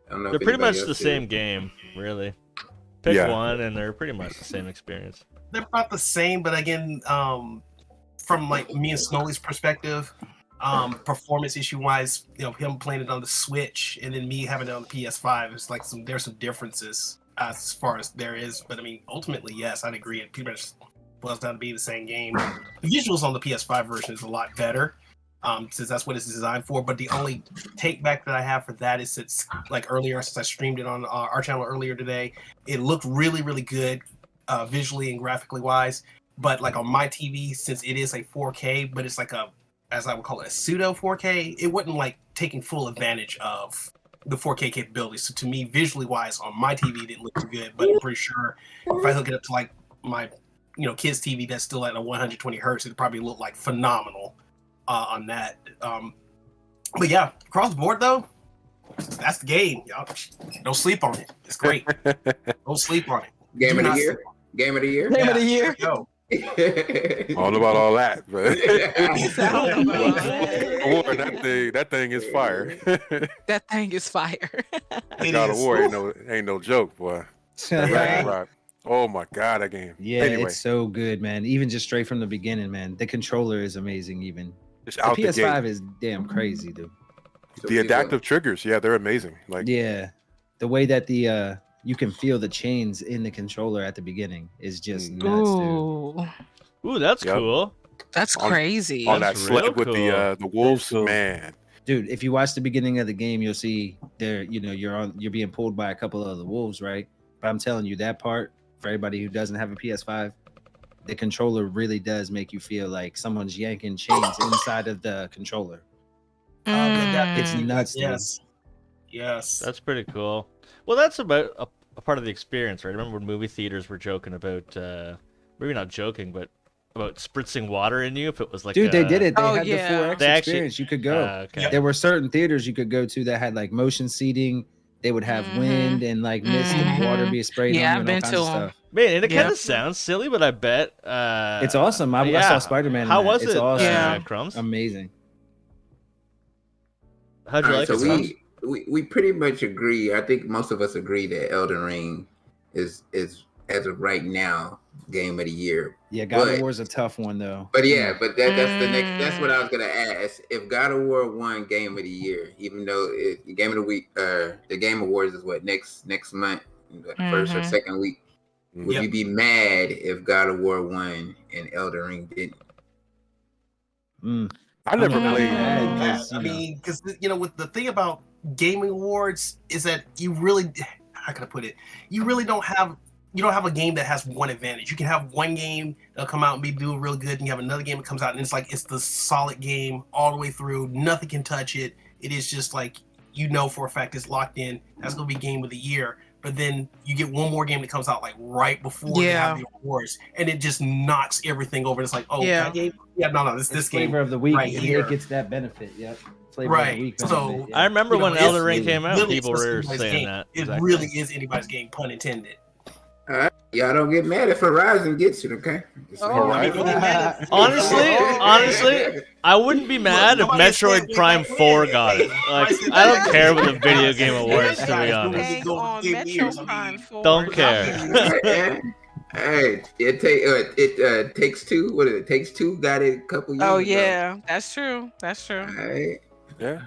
I don't know. They're if pretty much anybody the else same did. game, really. Pick Yeah. one, and they're pretty much the same experience. They're not the same, but again, from like me and Snowley's perspective, performance issue wise, him playing it on the Switch and then me having it on the PS5, it's like there's some differences as far as there is. But I mean, ultimately, yes, I'd agree. It pretty much boils down to being the same game. The visuals on the PS5 version is a lot better, since that's what it's designed for. But the only take back that I have for that is it's like earlier, since I streamed it on our channel earlier today, it looked really, really good, visually and graphically wise. But like on my TV, since it is a 4K, but it's like as I would call it, a pseudo 4K, it wasn't like taking full advantage of the 4K capabilities. So to me, visually wise, on my TV, it didn't look too good. But I'm pretty sure if I hook it up to like my, kids' TV that's still at a 120 hertz, it'd probably look like phenomenal on that. But yeah, across the board though, that's the game. Y'all don't sleep on it. It's great. Don't sleep on it. Game Do of the not year. sleep. Game of the year. Game of the Yeah, year. Go. I don't know about all that, but War, that thing is fire. That thing is fire. It God of is. War ain't no joke, boy. That Ragnarok. Oh my god, that game. Yeah, Anyway, it's so good, man. Even just straight from the beginning, man. The controller is amazing. Even it's the out the PS5 gate. is damn crazy, dude. So The adaptive triggers, yeah, they're amazing. Like, Yeah, the way that the you can feel the chains in the controller at the beginning is just nuts, dude. Ooh, Ooh, that's Yep. cool. that's On- crazy. on that That's real sled with cool. the wolves, cool. man. Dude, if you watch the beginning of the game, you'll see there, you're being pulled by a couple of the wolves, right? But I'm telling you, that part for everybody who doesn't have a PS5, the controller really does make you feel like someone's yanking chains inside of the controller. It's Mm. nuts, dude. Yes. Yes. That's pretty cool. Well, that's about a part of the experience, right? I remember when movie theaters were joking about, maybe not joking, but about spritzing water in you if it was like Dude, they did it. They Oh, had yeah. the 4X They actually- experience. You could go. Okay. There were certain theaters you could go to that had like motion seating. They would have wind and like mist and water be sprayed Yeah, on I've you and been all to kinds of 'em. stuff. Man, and it kind Yeah. of sounds silly, but I bet It's awesome. I saw Spider-Man. How in that. was It's it? Awesome. Yeah. Crumbs. Amazing. How'd you All like right, it, so Crumbs? we pretty much agree. I think most of us agree that Elden Ring is as of right now game of the year. Yeah, God But- of War is a tough one though. But yeah, but that's the next. That's what I was gonna ask. If God of War won Game of the Year, even though Game of the Week, the Game Awards is what next month, first or second week. Would you be mad if God of War won and Elden Ring didn't? I never I'm played. mad Yeah, 'cause, you I know. mean, because with the thing about gaming awards is that you really, how can I put it? You don't have a game that has one advantage. You can have one game that'll come out and be doing real good, and you have another game that comes out and it's like it's the solid game all the way through. Nothing can touch it. It is just like for a fact it's locked in. That's gonna be game of the year. But then you get one more game that comes out like right before they have the awards, and it just knocks everything over. It's like, oh, that game? Yeah, no, this game. Flavor of the week. right here. It gets that benefit. Yep. Flavor of the week benefit, So yeah. I remember when it's Elden Ring came out, literally people just were anybody's saying game. that. It Exactly. really is anybody's game, pun intended. Y'all don't get mad if Horizon gets it, okay? Honestly, I wouldn't be mad if Metroid Prime 4 got it. Like, I don't care about the video game awards, to be honest. Dang on Metro Prime 4. Don't care. Hey, it takes two. What is it? Takes two. Got it a couple years. Oh ago. yeah, that's true. That's true. Alright. Yeah.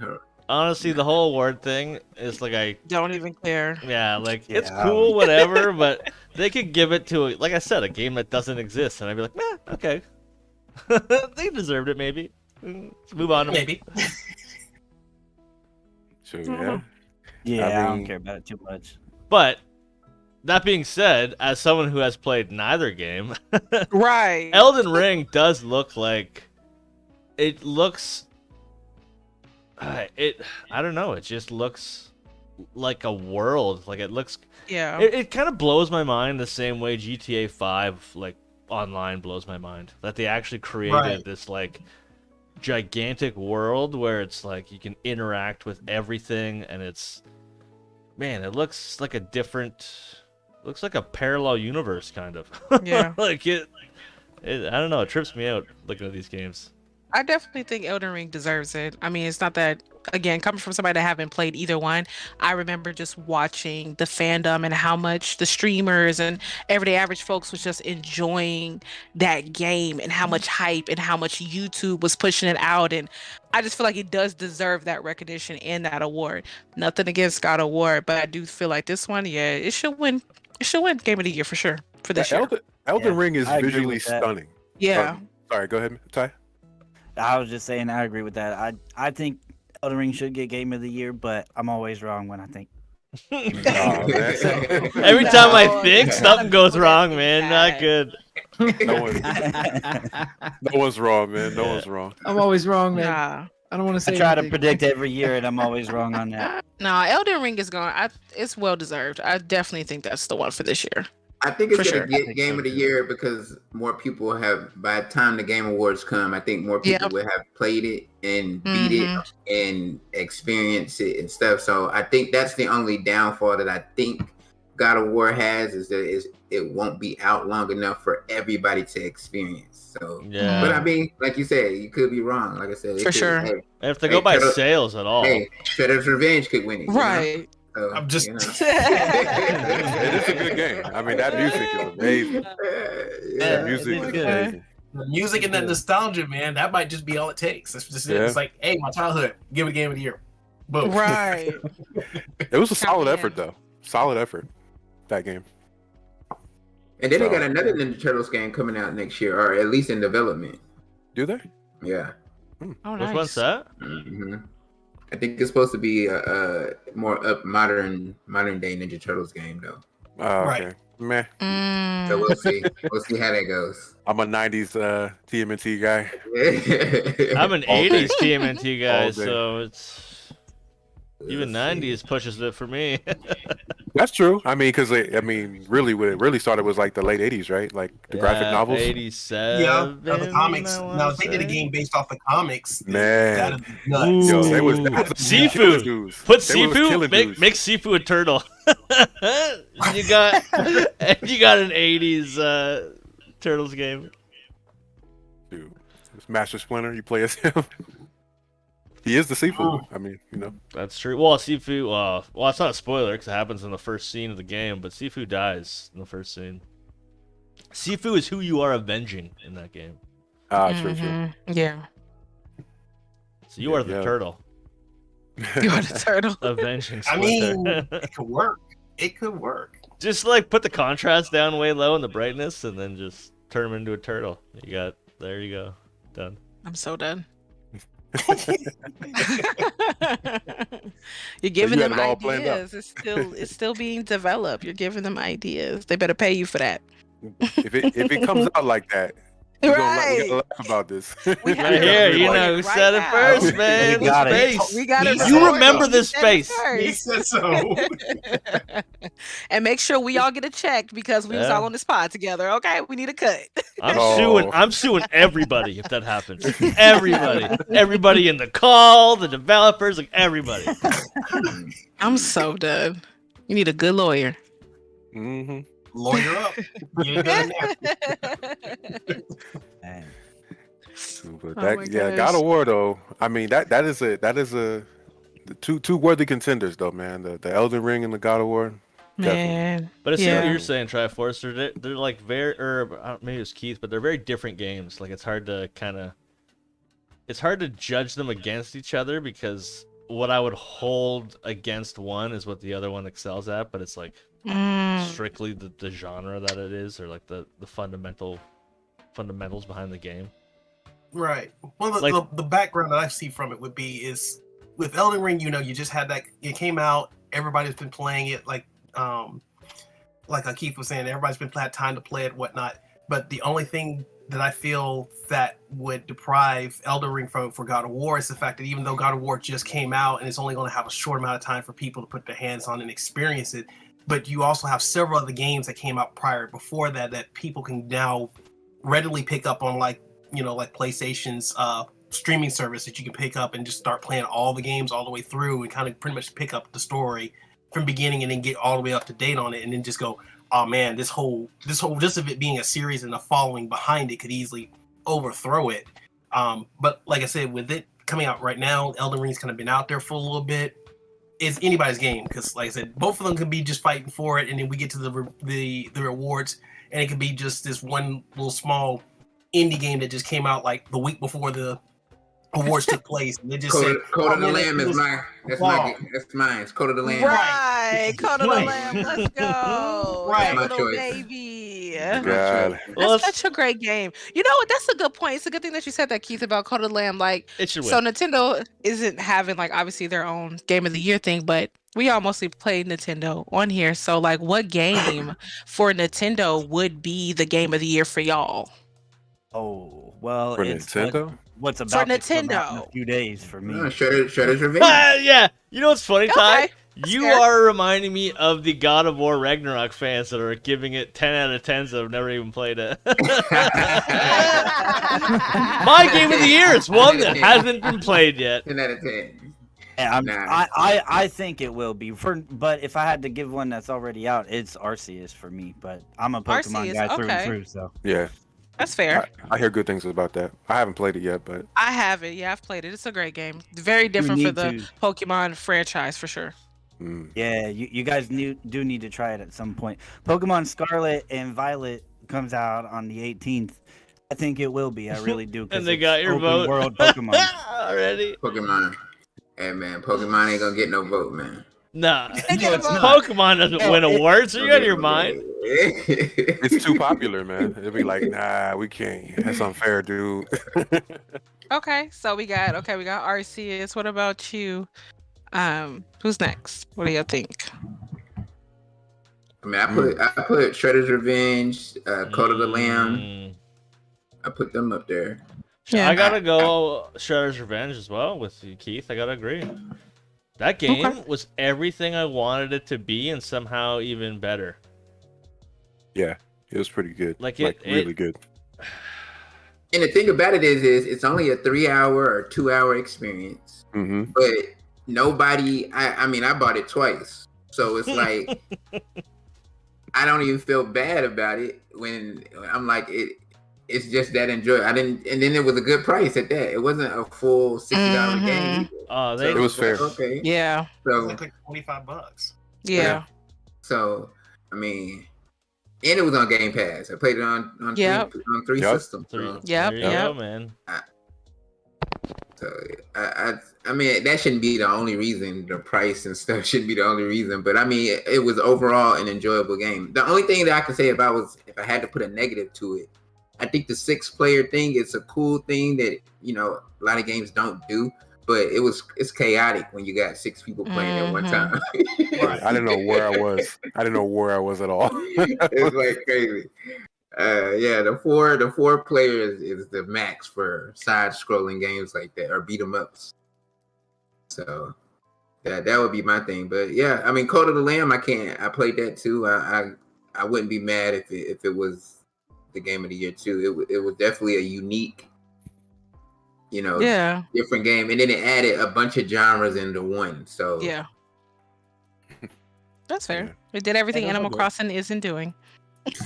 Honestly, the whole award thing is like Don't even care. it's cool, whatever, but they could give it to, like I said, a game that doesn't exist, and I'd be like, nah, okay. They deserved it, maybe. Let's move on. Maybe. So yeah. Yeah, I I don't mean- care about it too much. But that being said, as someone who has played neither game, Right. Elden Ring does look like it looks. I don't know. It just looks like a world. Like it looks. Yeah. It kind of blows my mind the same way GTA 5 like online blows my mind. That they actually created this like gigantic world where it's like you can interact with everything, and it's, man, it looks like a parallel universe kind of. Yeah. Like it I don't know, it trips me out looking at these games. I definitely think Elden Ring deserves it. I mean, it's not that, again, coming from somebody that haven't played either one, I remember just watching the fandom and how much the streamers and everyday average folks was just enjoying that game and how much hype and how much YouTube was pushing it out. And I just feel like it does deserve that recognition and that award. Nothing against God of War, but I do feel like this one, yeah, it should win. It should win Game of the Year for sure for this year. Elden Ring is I agree visually with that. stunning. Yeah. Sorry, go ahead, Ty. I was just saying I agree with that. I think Elden Ring should get Game of the Year, but I'm always wrong when I think. Every time I think, something goes wrong, man. Not good. No one's wrong, man. No one's wrong. I'm always wrong, man. Nah. I don't want to say. I try to anything. predict every year, and I'm always wrong on that. No, Elden Ring is going. It's well deserved. I definitely think that's the one for this year. I think it's For gonna sure. get Game of the Year because more people have. By the time the Game Awards come, I think more people will have played it and beat it and experienced it and stuff. So I think that's the only downfall that I think God of War has is that it won't be out long enough for everybody to experience. So Yeah. but I mean, like you said, you could be wrong. Like I said, it For could- sure. Hey, If they go by Shadow- sales at all. hey, Shredder's Revenge could win it, you know? Right. So, I'm just- you know. It is a good game. I mean, that music is amazing. Yeah. That music is amazing. The music and that nostalgia, man, that might just be all it takes. It's just Yeah. it's like, hey, my childhood, give it Game of the Year. Boom. Right. It was a solid Count me effort, in. though. Solid effort. That game. And then they So- got another Ninja Turtles game coming out next year, or at least in development. Do they? Yeah. Oh, Which nice. one's that? hmm I think it's supposed to be a more modern day Ninja Turtles game though. Oh, Right. okay. Meh. So we'll see. We'll see how that goes. I'm a 90s TMNT guy. I'm an All day. 80s TMNT guy, All day. so it's Even Let's see. 90s pushes it for me. That's true. I mean, because really, what it really started was like the late '80s, right? Like the graphic Yeah, novels. 87. The comics. I Now, want if to they did a say. game based off the comics, then Man, that'd be nuts. yo, they was Ooh. killing Sifu. dudes. Put They was killing Sifu. Make dudes. make Sifu a turtle. you got an 80s Turtles game. Dude, it's Master Splinter. You play as him. He is the Sifu. I mean, That's true. Well, Sifu. Well, it's not a spoiler because it happens in the first scene of the game, but Sifu dies in the first scene. Sifu is who you are avenging in that game. True. Mhm. Yeah. So you are the Yeah. turtle You are the turtle. avenging I Splinter. mean, it could work. It could work. Just like put the contrast down way low and the brightness, and then just turn him into a turtle. There you go, done. I'm so done. You're giving had them it all planned out. ideas. It's still being developed. You're giving them ideas. They better pay you for that. If it comes out like that, we gotta Right. laugh about this. We have Right to here, record you know it who right said it now. first, man. We got The it. space. We got it. You recorded. remember He this said it space. He first. said so. And make sure we all get a check because we was Yeah. all on the spot together. Okay, we need a cut. Oh. I'm suing everybody if that happens. Everybody in the call, the developers, like everybody. I'm so done. You need a good lawyer. Mm-hmm. Lawyer up. You ain't done there. Man. But Oh my God gosh. of War though. I mean that is the two worthy contenders though, man. The Elden Ring and the God of War. Man. But I see what Yeah. you're saying, Triforce. They're like very, or maybe it's Keith, but they're very different games. Like it's hard to judge them against each other because what I would hold against one is what the other one excels at. But it's like strictly the genre that it is, or like the fundamentals behind the game. Right. Well, Like- the background that I see from it would be is with Elden Ring, you just had that. It came out. Everybody's been playing it. Like Keith was saying, everybody's been had time to play it, whatnot. But the only thing that I feel that would deprive Elden Ring for God of War is the fact that even though God of War just came out and it's only going to have a short amount of time for people to put their hands on and experience it, but you also have several other games that came out before that people can now readily pick up on, like PlayStation's streaming service that you can pick up and just start playing all the games all the way through and kind of pretty much pick up the story from beginning and then get all the way up to date on it and then just go, oh man, this whole just of it being a series and the following behind it could easily overthrow it. But like I said, with it coming out right now, Elden Ring's kind of been out there for a little bit. It's anybody's game because, like I said, both of them could be just fighting for it, and then we get to the rewards, and it could be just this one little small indie game that just came out like the week before the awards took place. And they just Code said, of the man, Lamb is mine. That's mine. It's Code of the Lamb. Right. Code of the Right. Lamb. Let's go. Right. My Little choice. baby. God. Well, That's such a great game. You know what? That's a good point. It's a good thing that you said that, Keith, about Code of the Lamb. Like, it should win. so Nintendo isn't having, like, obviously their own Game of the Year thing, but we all mostly play Nintendo on here. So, like, what game for Nintendo would be the Game of the Year for y'all? Oh, well, For it's Nintendo? what's about to come out in Nintendo. a few days for me. Shredder's Revenge. Yeah, you know what's funny, Ty? Okay, You fair. are reminding me of the God of War Ragnarok fans that are giving it 10 out of 10s that have never even played it. My Game of the Year is one that hasn't been played yet. 10 out of 10. Yeah, Nah. I think it will be. But if I had to give one that's already out, it's Arceus for me. But I'm a Pokemon Arceus, guy through okay. and through, so Yeah, That's fair. I hear good things about that. I haven't played it yet, but I have it. Yeah, I've played it. It's a great game. Very different for need the to. Pokemon franchise, for sure. yeah, you guys do need to try it at some point. Pokemon Scarlet and Violet comes out on the 18th. I think it will be. I really do. 'cause And they it's got your open vote. World Pokemon. Already? Pokemon. Hey, man. Pokemon ain't gonna get no vote, man. Nah. No, it's not. Pokemon doesn't win awards. Are you out of your mind? it's too popular, man. It'll be like, nah, we can't. That's unfair, dude. Okay, so we got Arceus. What about you? Who's next? What do you think? I mean, I put Shredder's Revenge, Code of the Lamb. Mm. I put them up there. Yeah. I gotta go Shredder's Revenge as well with you, Keith. I gotta agree. That game was everything I wanted it to be and somehow even better. Yeah, it was pretty good. Like really good. And the thing about it is it's only a 3-hour or 2-hour experience. Mm-hmm. But nobody, I mean, I bought it twice. So it's like, I don't even feel bad about it when I'm like, it's just that enjoy. And then it was a good price at that. It wasn't a full $60 game either. Oh, So it was fair. Okay. Yeah. So It's like $25. Yeah. So I mean, and it was on Game Pass. I played it on three Yep. systems. So, Yep. There you go, man. so I mean, that shouldn't be the only reason. The price and stuff shouldn't be the only reason. But I mean, it was overall an enjoyable game. The only thing that I can say if I had to put a negative to it, I think the 6-player thing is a cool thing that a lot of games don't do. But it's chaotic when you got 6 people playing at one time. Right. I didn't know where I was. I didn't know where I was at all. It's like crazy. Yeah, the four players is the max for side-scrolling games like that or beat 'em ups. So that would be my thing. But yeah, I mean, Code of the Lamb, I played that too. I wouldn't be mad if it was the game of the year too. It was definitely a unique, different game, and then it added a bunch of genres into one. So Yeah. That's fair. It did everything Animal Crossing isn't doing.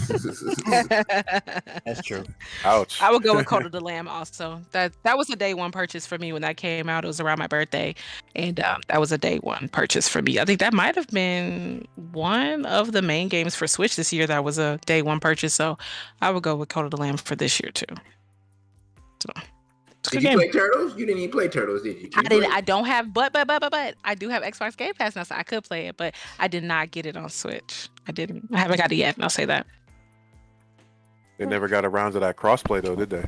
That's true. Ouch. I would go with Code of the Lamb also. That was a day one purchase for me when that came out. It was around my birthday, and that was a day one purchase for me. I think that might have been one of the main games for Switch this year that was a day one purchase. So I would go with Code of the Lamb for this year too. So, did you play Turtles? You didn't even play Turtles, did you? I didn't. I don't have, but I do have Xbox Game Pass now, so I could play it. But I did not get it on Switch. I didn't. I haven't got it yet. And I'll say that. They never got around to that crossplay though, did they?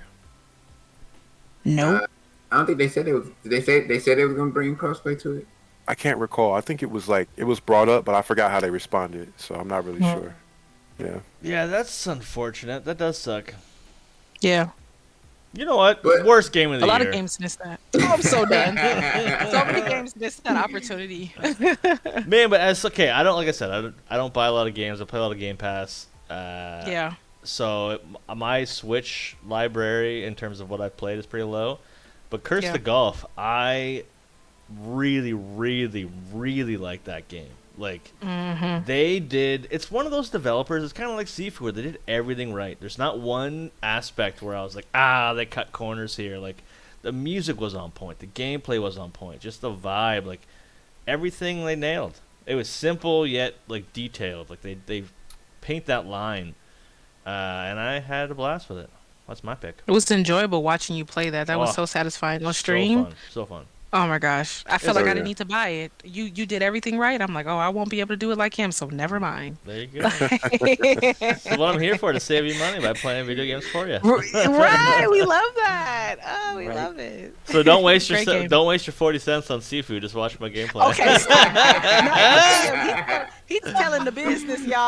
No. I don't think they said it was. They said they were going to bring crossplay to it. I can't recall. I think it was brought up, but I forgot how they responded, so I'm not really sure. Yeah. Yeah, that's unfortunate. That does suck. Yeah. You know what? Worst game of the year. A lot year. of games missed that. Oh, I'm so done. So many games missed that opportunity. Man, but it's okay. I don't buy a lot of games. I play a lot of Game Pass. Yeah. So my Switch library in terms of what I've played is pretty low. But Curse the Golf, I really, really, really like that game. Like, they did... It's one of those developers, it's kind of like Sifu, where they did everything right. There's not one aspect where I was like, they cut corners here. Like, the music was on point. The gameplay was on point. Just the vibe. Like, everything they nailed. It was simple, yet, like, detailed. Like, they paint that line. And I had a blast with it. That's my pick. It was enjoyable watching you play that. That was so satisfying on stream. So fun. Oh my gosh. I felt like I didn't need to buy it. You did everything right. I'm like, I won't be able to do it like him, so never mind. There you go. That's what I'm here for, to save you money by playing video games for you. Right. We love that. Oh, we love it. So don't waste your 40 cents on Seafood. Just watch my gameplay. Okay. He's telling the business, y'all.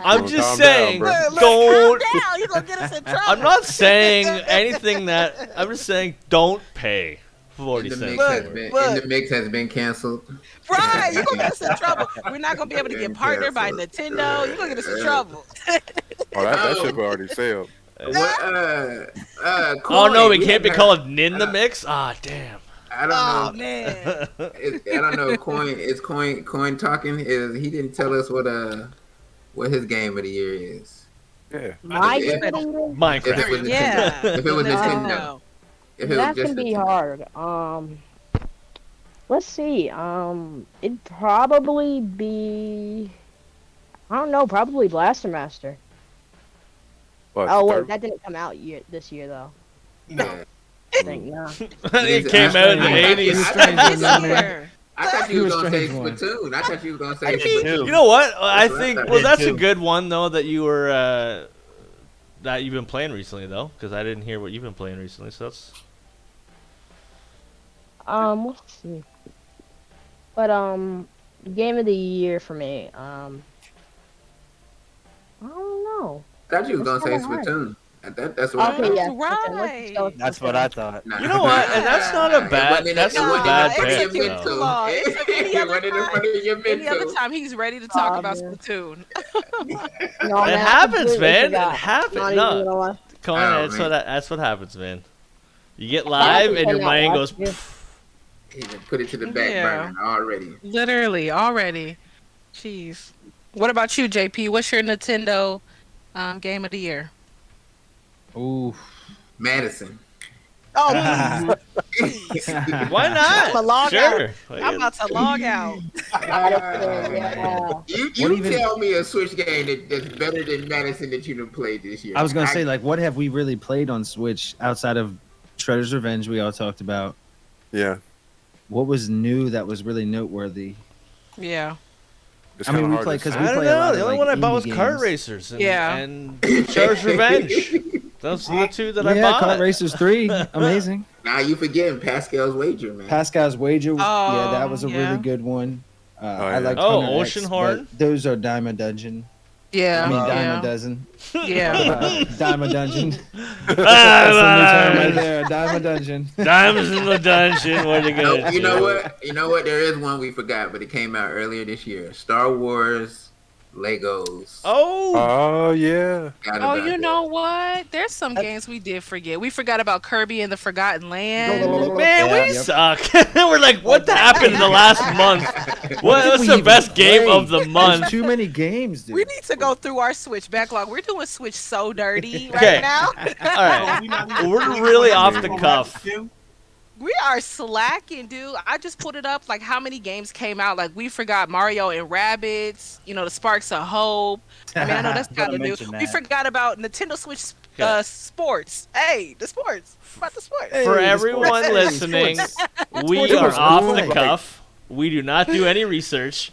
I'm just saying, don't. Calm down. You're gonna get us in trouble. I'm not saying anything that. I'm just saying, don't pay 40 cents. The mix has been canceled. Right, you're gonna get us in trouble. We're not gonna be able to get partnered by Nintendo. You're gonna get us in trouble. That ship already sailed. Oh no, we can't be called Ninda Mix. Damn. I don't know. Oh man. I don't know. Coin talking? He didn't tell us what his game of the year is. Yeah. Minecraft. If it was Nintendo. If it was Nintendo. That can be hard. Let's see. It'd probably be. I don't know. Probably Blaster Master. What, wait, that didn't come out this year though. No. It came out in the 80s. I thought you was gonna say Splatoon. I thought you was gonna say Splatoon. You know what? I think that's a good one though that you were that you've been playing recently though, because I didn't hear what you've been playing recently. So that's. Let's see. But game of the year for me. I don't know. I thought you was gonna say Splatoon. That's what I Okay, thought. yeah. Right. Okay, let's go with That's this what one. I thought. Nah, You know what? And that's not a nah, bad. That's it not a wasn't bad in front of pick. your It took too Though. mental. long. It took any It other wasn't in time. front of your Any other mental. time, he's ready to talk about man. Splatoon. No, It man, I happens, completely man. It forgot. happens. Not even No, gonna lie. Conan, Oh, that's man. that's what happens, man. You get I live can and your play out mind loud, goes. too. He done put it to the back Yeah. burner already. Literally, already. Jeez. What about you, JP? What's your Nintendo game of the year? Ooh. Madison. Oh, please. Why not? I'ma log Sure. I'm about to log out. Madison, yeah. You What even- tell me a Switch game that's better than Madison that you done played this year. I was gonna say, like, what have we really played on Switch outside of Shredder's Revenge? We all talked about. Yeah. What was new that was really noteworthy? Yeah. It's I mean, kinda we hard play to because say. we I don't play a lot know. of The only like, one I bought indie was Kart games. Racers. And, Yeah. And Shredder's Revenge. Those are the two that I Yeah, bought. Kart Racers 3, amazing. Now you forgetting Pascal's Wager, man. Pascal's Wager, yeah, that Oh, was a yeah. really good one. I yeah. like Oh, Hunter X, Oceanhorn? but those are Dime a Dungeon. Yeah. I mean, Dime yeah. a Dozen. Yeah. Dime a Dungeon. That's the new term right there. Dime a Dungeon. Diamonds in the dungeon. What are you No, gonna you do? know what? You know what? There is one we forgot, but it came out earlier this year. Star Wars Legos. Oh, Oh yeah. Forgot Oh, about you that. know what? There's some games we did forget. We forgot about Kirby and the Forgotten Land. man, Yeah, we yep. suck. We're like, what happened in the last month? What's we the even best game play? of the month? There's too many games, dude. We need to go through our Switch backlog. We're doing Switch so dirty Okay. right now. All right, we're really off the cuff. We are slacking, dude. I just put it up like how many games came out. Like we forgot Mario and Rabbids, the Sparks of Hope. I mean, I know that's Gotta kind of new. mention We that. forgot about Nintendo Switch Okay. Sports. Hey, the sports. About the sports. Hey, For the everyone sports. Hey, listening, we Sports are was off cool. the cuff. We do not do any research,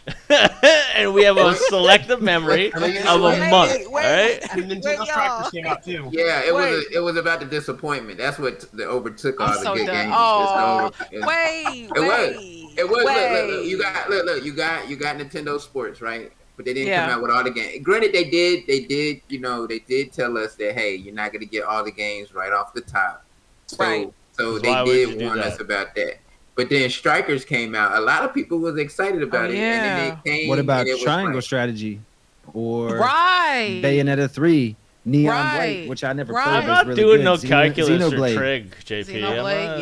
and we have a selective memory of a month. All right. And Nintendo Wait, Strikers y'all. came out too. Yeah, Wait. it was about the disappointment. That's what overtook all I'm the so good done. games. Oh, It's over- wait, It was. wait. It was. wait. Look, you got Nintendo Sports, right? But they didn't Yeah. come out with all the games. Granted, they did, they did tell us that, hey, you're not gonna get all the games right off the top. So, Right. so Why they would you did do warn that? us about that. But then Strikers came out. A lot of people was excited about it, and yeah. then it came. What about and it was Triangle like, Strategy or Right. Bayonetta 3, Neon Right. White, which I never Right. played. I'm but not it's really doing good. no calculus or Xenoblade. trig, JP. I'm Xenoblade,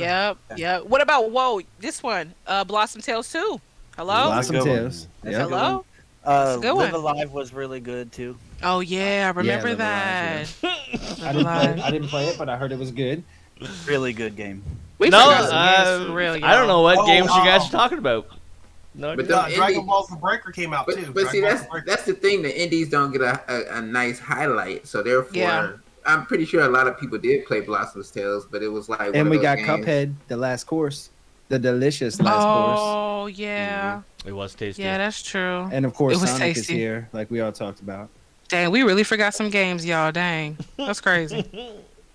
not- yep. What about this one? Blossom Tales 2. Hello? Blossom Good one. Tales. That's Yeah. a good one. Hello? That's a good Live one. Alive was really good too. Oh yeah, remember Live that. Alive, I didn't play it, but I heard it was good. Really good game. We No, forgot some games for real, I don't know what Oh, games you guys are talking about. No, But idea. the- Dragon Ball Z Breaker came out too. But see, Dragon Ball that's Z Breaker. that's the thing. The indies don't get a nice highlight, so therefore, Yeah. I'm pretty sure a lot of people did play Blossom's Tales, but it was like. one And of we those got games- Cuphead, the last course, the delicious last course, Oh yeah. It was tasty. Yeah, that's true. and of course It was Sonic is tasty. here, like we all talked about. Dang, we really forgot some games, y'all. Dang. That's crazy.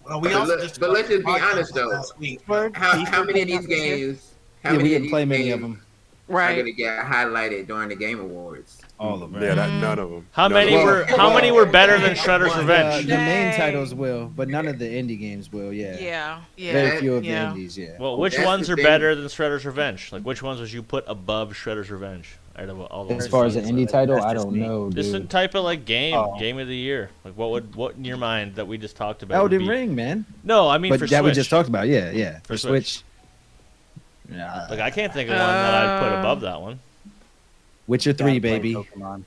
Well, we But also let's just be honest, though. last week. How many of these games? How Yeah, many we of didn't these play many games of them. are Right. gonna get highlighted during the Game Awards? All of them. Yeah, none of them. How many were better than Shredder's Revenge? The main Dang. titles will, but none of the indie games will. Yeah. Yeah. Yeah. Very few of yeah. the indies. Yeah. Well, which That's ones the are thing. better than Shredder's Revenge? Like, which ones would you put above Shredder's Revenge? Out of all the As ones far as you've the seen? indie title, That's I just don't me. know, Just a dude. type of like game Oh. of the year. Like, what in your mind that we just talked about? would Elden be- Ring, man. No, I mean But for that Switch. we just talked about. Yeah. For For Switch. Switch. Yeah. Like, I can't think of one that I'd put above that one. Witcher 3, Gotta play baby. Pokemon.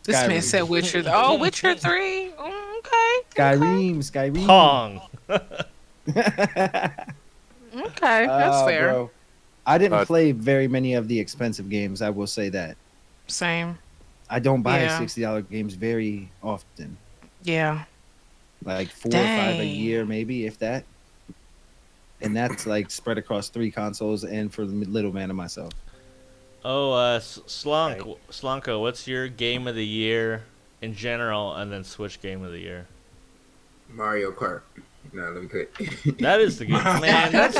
This man Skyrim. said Witcher. Oh, Witcher 3. Okay. Skyrim. Pong. Okay. That's fair. Bro. I didn't Uh, play very many of the expensive games. I will say that. Same. I don't buy Yeah. $60 games very often. Yeah. Like 4 or 5 a Dang. year, maybe, if that. And that's like spread across 3 consoles and for the little man of myself. Oh, Slonko, what's your game of the year in general, and then Switch game of the year? Mario Kart. No, let me quit. That is the game, man. That's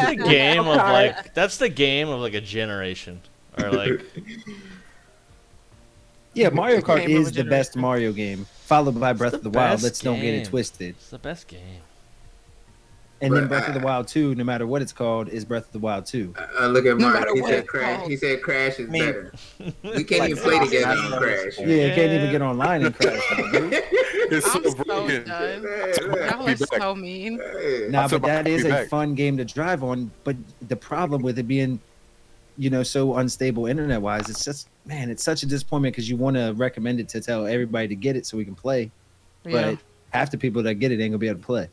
the game of like a generation, or like Yeah, Mario Kart Game of is a the best Mario game, followed by Breath the of the Wild. best Let's don't get it game. twisted. it's the best game. And then But Breath of the Wild 2, no matter what it's called, is Breath of the Wild 2. Look at No Mark. matter He what said it's Crash. called. He said Crash is I mean, better. We can't like even play it's together not on Crash. noticeable. Yeah, it can't even get online and crash. Dude. It's I'm so so broken. done. Hey, Y'all Be are back. so mean. hey. Nah, took but my that is copy a back. fun game to drive on. But the problem with it being, so unstable internet wise, it's just, man, it's such a disappointment because you want to recommend it to tell everybody to get it so we can play. Yeah. But half the people that get it ain't gonna be able to play.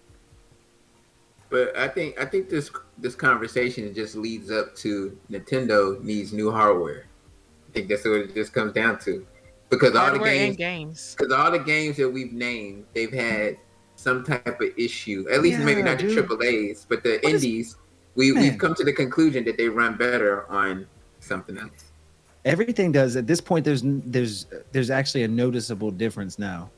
But I think this conversation just leads up to Nintendo needs new hardware. I think that's what it just comes down to. Because Hardware and games. all the games that we've named, they've had some type of issue. At least maybe Yeah, not the dude. AAAs, but the What is- indies. We've Man. come to the conclusion that they run better on something else. Everything does at this point. There's actually a noticeable difference now.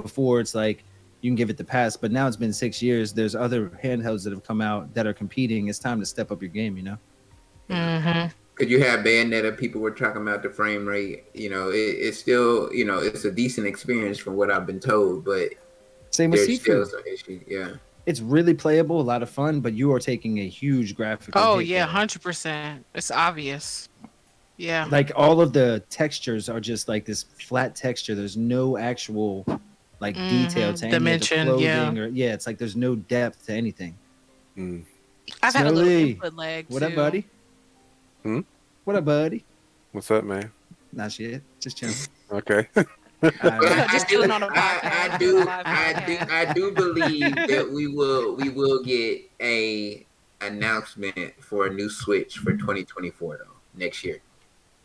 Before it's like you can give it the pass, but now it's been 6 years. There's other handhelds that have come out that are competing. It's time to step up your game. Mm-hmm. Because you have Bayonetta, people were talking about the frame rate. It's still, it's a decent experience from what I've been told, but Same with there's still Sifu. some issue. Yeah. It's really playable, a lot of fun, but you are taking a huge graphical. Oh hit yeah, there. 100%. It's obvious. Yeah. Like all of the textures are just like this flat texture. There's no actual like detail to Dimension, any of the yeah. clothing or it's like there's no depth to anything. Mm. I've had a little Snowy. input lag too. What up, buddy? Hmm? What up, buddy? What's up, man? Not shit. Just chilling. Okay. But Just chilling on a podcast, live podcast. I do believe that we will get a announcement for a new Switch for 2024 though next year.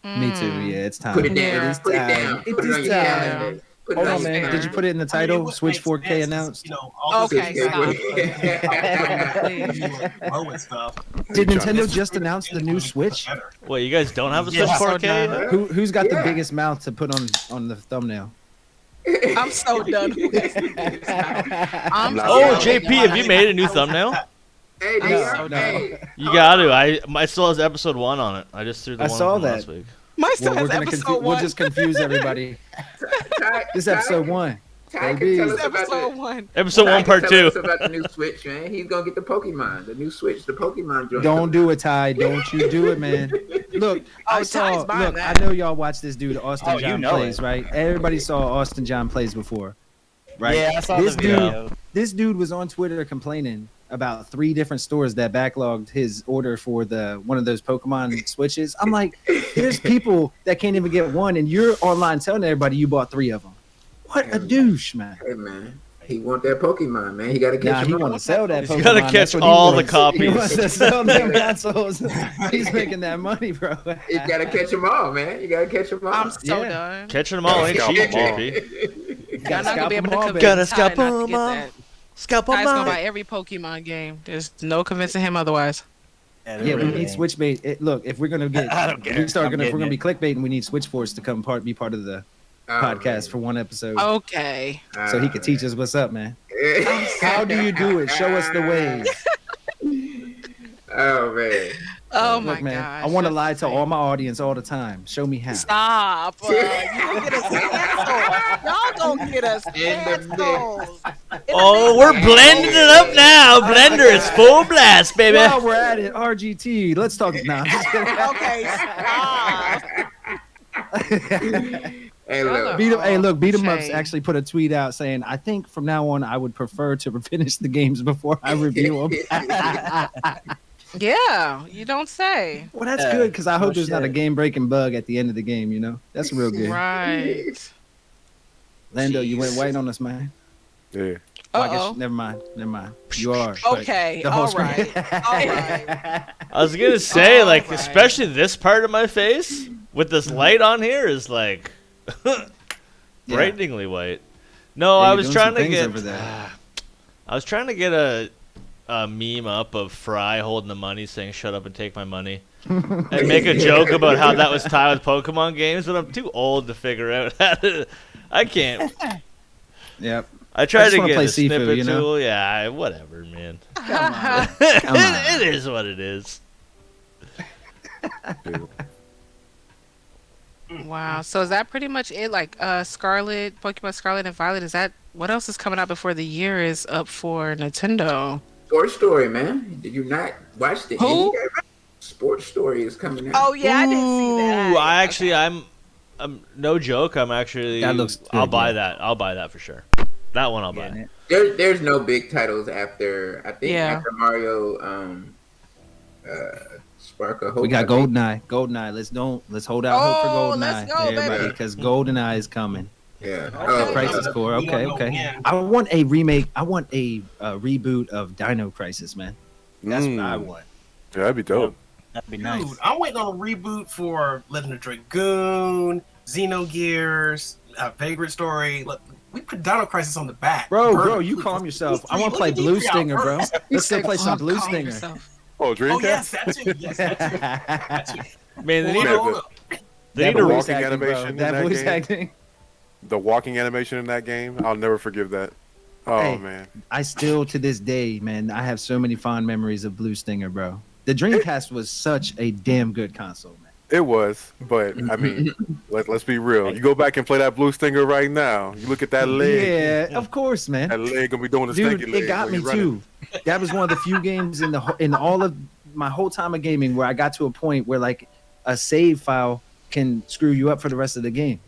Me too. Yeah, it's time. Put it down. Yeah. It is Put it time. down. It Put it is on your time. calendar. Put it Hold on on, your man. Did you calendar. put it in the title? Switch 4K announced. Okay, stop. Low and stuff. Did Nintendo just announce the new Switch? Wait, you guys don't have a Yeah. Switch So 4K done. yet? Who's got the Yeah. biggest mouth to put on the thumbnail? I'm so done with this. I'm not- Oh, so JP, done. have you made a new thumbnail? Hey, I'm they so are. done. Hey, You got to. I still has episode 1 on it. I just threw the I one saw from that. last week. My Well, son has episode we'll one. just confuse everybody. Ty- This Ty- episode 1. Ty Baby. can tell This us about episode the. one. Episode Ty 1, can part tell 2. us about the new Switch, man. He's gonna get the Pokemon, the new Switch, the Pokemon joint. Don't do it, Ty. Don't you do it, man. Look, I Ty's saw. buying Look, that. I know y'all watch this dude, Austin Oh, you John know Plays, it. right? Everybody saw Austin John Plays before, right? Yeah, I saw this the dude. video. This dude was on Twitter complaining about 3 different stores that backlogged his order for one of those Pokemon Switches. I'm like, there's people that can't even get one, and you're online telling everybody you bought 3 of them. What a douche, man. Hey man, he want that Pokemon, man. He gotta catch Nah, him he all. want to sell that. He's Pokemon. gotta That's catch what he all the wants. He copies. wants to sell them consoles. He's making that money, bro. You gotta catch them all, man. You gotta catch them all. I'm so Yeah. done. Catching them all ain't Scalp cheap, 'em all. JP. Y'all Gotta not gonna scalp be able them to all, convince baby. Gotta Ty scalp not to 'em get all. that. Scalp Ty's them gonna all. buy every Pokemon game. There's no convincing him otherwise. Yeah, we need Switch bait. Look, if we're gonna get, I don't care. if we're I'm gonna be getting clickbaiting, we need Switch Force to come be part of the Oh, podcast for one episode, Okay. man. so he could teach us what's up, man. us. How do you do it? Show us the ways. Oh man. Oh my Look, man, gosh. I want to that's lie to insane. all my audience all the time. Show me how. Stop. You gonna get us canceled. Y'all gonna get us In the mix. canceled. Oh, we're blending it up now. Blender is full blast, baby. While we're at it, RGT. Let's talk now. Okay, stop. Hey, look. Beat 'em ups Shade. actually put a tweet out saying, "I think from now on I would prefer to finish the games before I review them." Yeah, you don't say. Well, that's Yeah. good because I hope Oh, there's not a shit. game-breaking bug at the end of the game. That's real good. Right. Lando, you went Jeez. white on us, man. Yeah. Well, I guess- Uh-oh. never mind. You are. but Okay, the whole all screen- right. All right. I was gonna say, like, Alright. especially this part of my face with this light on here is like frighteningly white. No, Yeah, I you're was doing trying some to things get. over there. I was trying to get a meme up of Fry holding the money, saying "Shut up and take my money," and make a joke about how that was tied with Pokemon games. But I'm too old to figure out how to. I can't. Yep. I tried just to wanna get play a Sifu, snippet you know? tool. Yeah, whatever, man. Come on. It is what it is. Wow. So is that pretty much it? Like Scarlet, Pokemon Scarlet and Violet, is that what else is coming out before the year is up for Nintendo? Sports Story, man. Did you not watch the Who? Indie? Sports Story is coming out. Oh yeah, I didn't see that. Ooh, I actually, okay. I'm no joke. I'm actually. That looks I'll good, buy yeah. that. I'll buy that for sure. That one I'll buy. Getting it. There's no big titles after. I think Yeah. after Mario, Spark of Hope. We got I think. GoldenEye. Let's hold out hope for Oh, GoldenEye, let's go, baby. everybody, because GoldenEye is coming. Yeah. Okay. Crisis Core. We don't Okay, know okay. when. I want a remake. I want a reboot of Dino Crisis, man. That's what I want. Yeah, that'd be dope. That'd be Dude, nice. I'm waiting on a reboot for Legend of Dragoon, Xenogears, Vagrant Story. Look, we put Dino Crisis on the back. Bro, Burn, you please. calm yourself. I Please, want to play look at Blue these three Stinger, out bro. first. Let's go play some Blue Calm Stinger. yourself. Oh, Oh Dreamcast. yes, that too. Yes, that too. That too. Man, they Hold need on, to. hold on. They That need to. walk- voice walking acting, bro. animation in That that voice game. acting. The walking animation in that game, I'll never forgive that. Oh Hey. man, I still, to this day, man, I have so many fond memories of Blue Stinger, bro. The Dreamcast was such a damn good console, man. it was. But I mean, let's be real. You go back and play that Blue Stinger right now. You look at that leg. Yeah, of course, man. That leg gonna be doing the Dude, stinky leg. it got when me you running. too. That was one of the few games in all of my whole time of gaming where I got to a point where like a save file can screw you up for the rest of the game,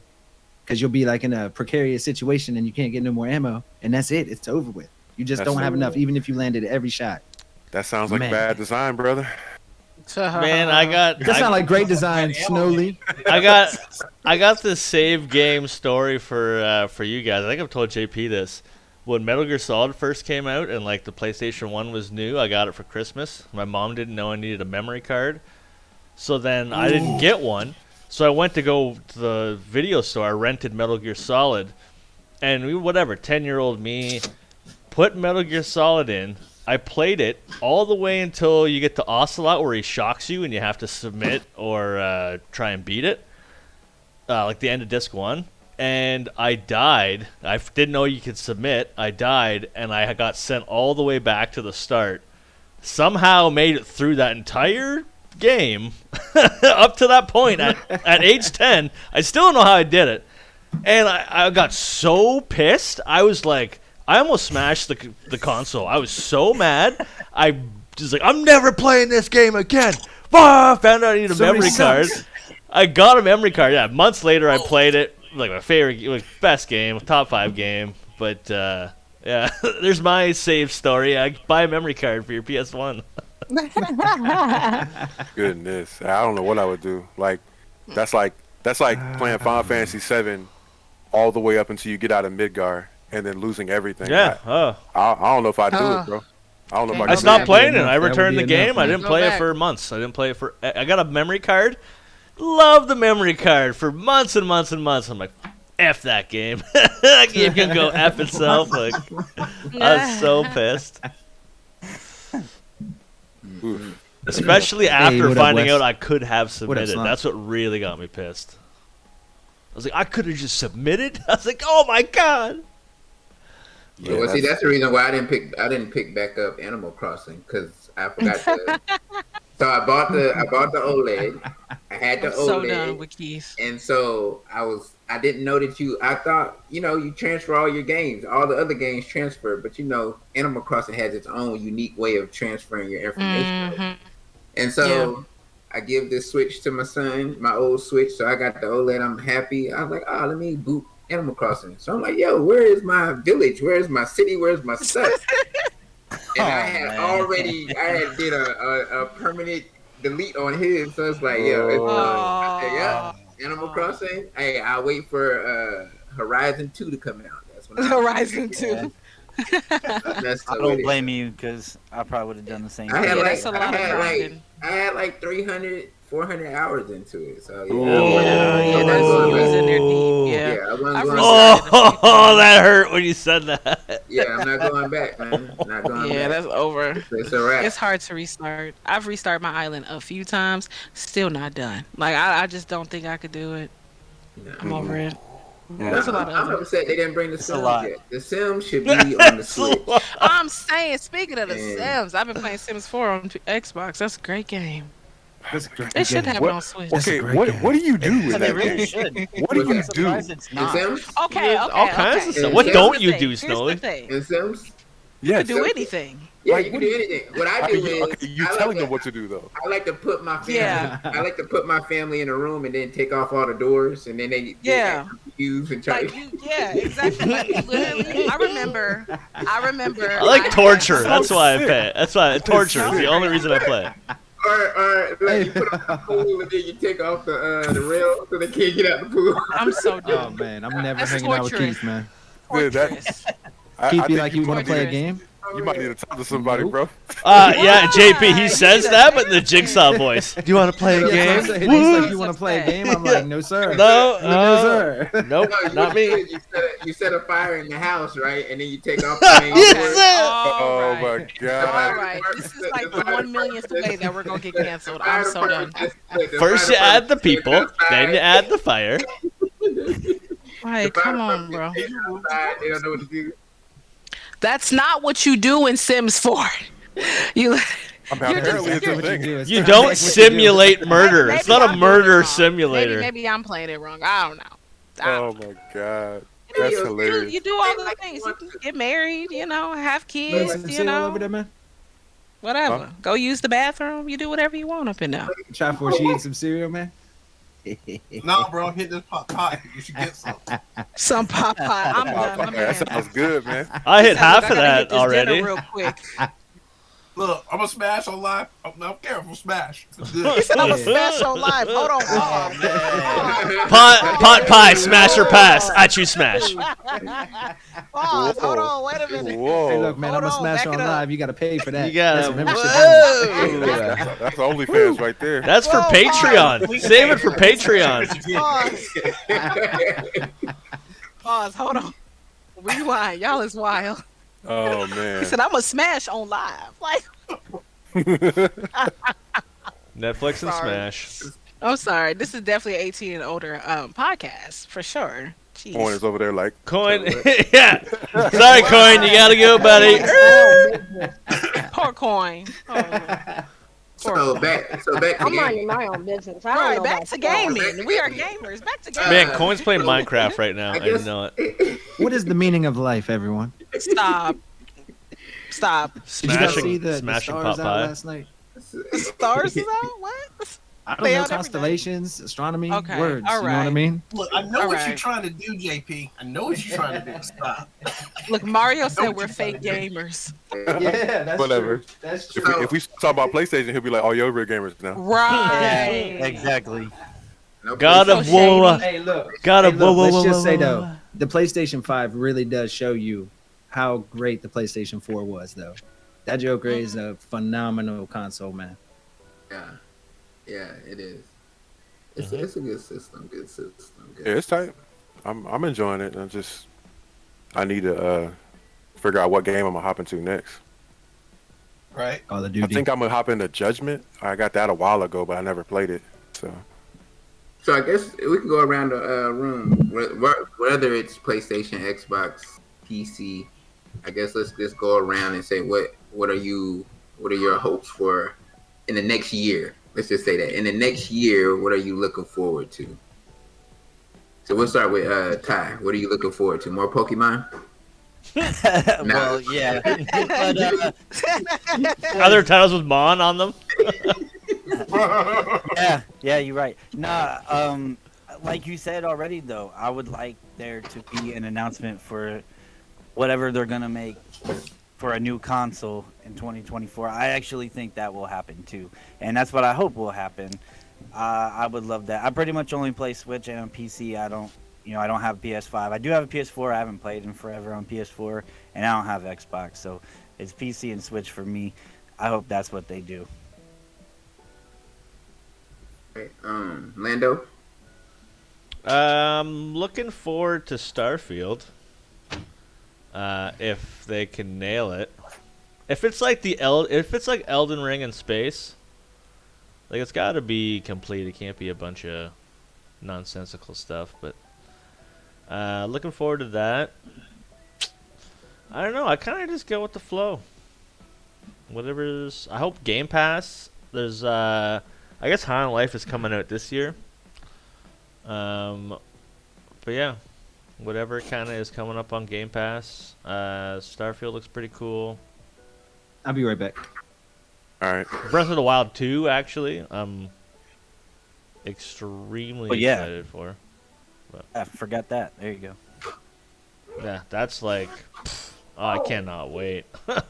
because you'll be like in a precarious situation and you can't get no more ammo, and that's it. It's over with. You just That's don't have it. enough, even if you landed every shot. That sounds like Man. bad design, brother. Man, I got. That sounds like great design, Snowly. I got this save game story for you guys. I think I've told JP this. When Metal Gear Solid first came out and like the PlayStation 1 was new, I got it for Christmas. My mom didn't know I needed a memory card. So then I didn't get one. So I went to go to the video store. I rented Metal Gear Solid. And we, whatever, 10-year-old me put Metal Gear Solid in. I played it all the way until you get to Ocelot, where he shocks you and you have to submit or try and beat it. Like the end of disc 1. And I died. I didn't know you could submit. I died, and I got sent all the way back to the start. Somehow made it through that entire game up to that point at age 10. I still don't know how I did it. And I got so pissed. I was like, I almost smashed the console. I was so mad. I was like, I'm never playing this game again. Found out I need a memory card. I got a memory card. Yeah, months later I played it. Like my favorite, like best game, top 5 game. But yeah, there's my save story. I buy a memory card for your PS1. Goodness, I don't know what I would do. Like that's like playing Final Fantasy VII all the way up until you get out of Midgar and then losing everything. Yeah. I don't know if I'd do it, bro. I don't know if I I could do stopped it. playing it. I That would returned be the game. enough, I man. didn't Go play it back. for months. I didn't play it for. I got a memory card. Love the memory card for months and months and months. I'm like, F that game. That game can go F itself. Like, I was so pissed. Oof. Especially after what up, finding Wes? out I could have What up, submitted. Slump? That's what really got me pissed. I was like, I could have just submitted. I was like, oh my god. Yeah, Well, see, that's the reason why I didn't pick back up Animal Crossing, because I forgot to. So I bought the OLED. I had the I'm so done OLED, with Keith. and so I didn't know that I thought, you transfer all your games, all the other games transfer, but Animal Crossing has its own unique way of transferring your information. Mhm. And so I give this Switch to my son, my old Switch. So I got the OLED. I'm happy. I was like, let me boot Animal Crossing. So I'm like, yo, where is my village? Where's my city? Where's my stuff? And I had did a permanent delete on his. So it's like, yo, I said, yeah, Animal Crossing. Hey, I'll wait for Horizon 2 to come out. That's when Horizon 2. That's I don't blame you, because I probably would have done the same I thing. had that's a lot of grinding. I had like 300, 400 hours into it. So yeah, Yeah, that's he's in there deep. Yeah. I wasn't I've going restarted back. Oh, that hurt when you said that. Yeah, I'm not going back, man. Not going Yeah, back. that's over. It's a wrap. It's hard to restart. I've restarted my island a few times, still not done. Like I just don't think I could do it. I'm over it. There's a lot of I'm other. upset they didn't bring the a Sims lot. yet. The Sims should be on the Switch. I'm saying, speaking of the Yeah. Sims, I've been playing Sims 4 on Xbox. That's a great game. That's a great They should game. have it on Switch. That's a Okay, great what game. do you do with They that really game? should. What do you I'm do? Surprised it's The not. Sims? Okay, All kinds of stuff. What Here's don't the you thing. do, Here's the Snowy? thing. In Sims? You Yes. could do anything. Yeah, Like, you can do anything. What I Are do you, is okay, you I telling like them what to do though. I like to put my family. Yeah. I like to put my family in a room and then take off all the doors, and then they Yeah. get confused and try. Like you, yeah, exactly. Like literally, I remember. I like had torture. some- That's why I sick. play. That's why torture is the only reason I play. Or like you put on the pool and then you take off the rail so they can't get out the pool. I'm so Oh done. man, I'm never That's hanging out with torturous. Keith, man. Dude, that- Torturous. Keith I be think like, you want to play a torturous. game? You might need to talk to somebody, Nope. bro. Yeah, JP, he Why? says He's that, a but in the Jigsaw voice. Do you want to play a Yeah, game? that's what I'm saying. He's like, Woo! you want to play a game? I'm like, no sir. No, No sir. nope, No, not what me. you do is you set a fire in the house, right? And then you take off the main Yes, door. sir. Oh All right. my god. All right. This is like the 1 millionth way that we're gonna get canceled. I'm so done. First you add the people, then you add the fire. Like, come on, bro. They don't know what to do. That's not what you do in Sims 4. You. Apparently it's a What you thing. do is You try to don't make what you do. simulate murder. Maybe It's not a I'm doing it murder wrong. simulator. Maybe I'm playing it wrong. I don't know. I Oh don't know. my god. You That's do- hilarious. You do all the things. You can get married, have Play kids, some cereal over there, man. whatever. Huh? Go use the bathroom. You do whatever you want up in there. Try for she eat some cereal, man. Nah, bro, hit this pot pie. You should get some. Some Popeye. I'm done. My That man. sounds good, man. I hit Look, half I of gotta that hit this dinner already. Real quick. Look, I'm gonna smash on live. I'm careful, smash. It's He good. said I'm a smash on live. Hold on. Oh, man. Pot pie, smash or pass. I choose smash. Pause. Hold Whoa. on. Wait a minute. Whoa. Hey, look, man, Hold I'm a on, smash back on it up. live. You got to pay for that. You gotta. That's a membership Whoa. bonus. That's OnlyFans right there. That's for Whoa, Patreon. Save it for Patreon. Pause. Hold on. Rewind. Y'all is wild. Oh He man. said I'm a smash on live. Like, Netflix and Sorry. Smash. I'm sorry. This is definitely 18 and older podcast for sure. Jeez. Coin is over there like Coin. Yeah. Sorry, Coin. You gotta go, buddy. Poor coin. Oh, So back to I'm game. minding my own business. I don't right, know back about to y'all. gaming. We are gamers. Back to gaming. Man, Coin's playing Minecraft right now. I I guess- know it. What is the meaning of life, everyone? Stop. Stop. Did you guys see Smashing, the smashing stars pot out pie. last night? Stars is out? What? I don't They know, out every night. constellations, astronomy, Okay, words. all You know what I right. mean? Look, I know All what you're right. trying to do, JP. I know what you're trying to do. Stop. Look, Mario said we're fake gamers. Yeah, that's Whatever. true. That's if we talk about PlayStation, he'll be like, "Oh, you're real gamers now." Right. Yeah, exactly. No God So of shady. War. Hey, look. God Hey, of look, War. let's just say though, the PlayStation 5 really does show you how great the PlayStation 4 was, though. That Joker is a phenomenal console, man. Yeah, it is. It's a good system. Good system. Good. Yeah, it's tight. I'm enjoying it. I need to figure out what game I'm gonna hop into next. Right? Call of I Duty. think I'm gonna hop into Judgment. I got that a while ago, but I never played it. So So I guess we can go around the room, whether it's PlayStation, Xbox, PC. I guess let's just go around and say what are your hopes for in the next year? Let's just say that in the next year, what are you looking forward to? So we'll start with Ty. What are you looking forward to? More Pokemon? Well, yeah. But, Other titles with Mon on them. yeah, you're right. Nah, like you said already, though, I would like there to be an announcement for whatever they're gonna make for a new console in 2024. I actually think that will happen too, and that's what I hope will happen. I would love that. I pretty much only play Switch and on PC. I don't have a PS5. I do have a PS4. I haven't played in forever on PS4, and I don't have Xbox, so it's PC and Switch for me. I hope that's what they do. Okay, Lando? Looking forward to Starfield. If they can nail it. If it's like Elden Ring in space, like it's got to be complete. It can't be a bunch of nonsensical stuff. But looking forward to that. I don't know. I kind of just go with the flow. Whatever's. I hope Game Pass. There's. I guess High on Life is coming out this year. But yeah, whatever kind of is coming up on Game Pass. Starfield looks pretty cool. I'll be right back. All right. Breath of the Wild 2, actually, I'm extremely excited for. I forgot that. There you go. Yeah, that's like, oh, I cannot wait. I'll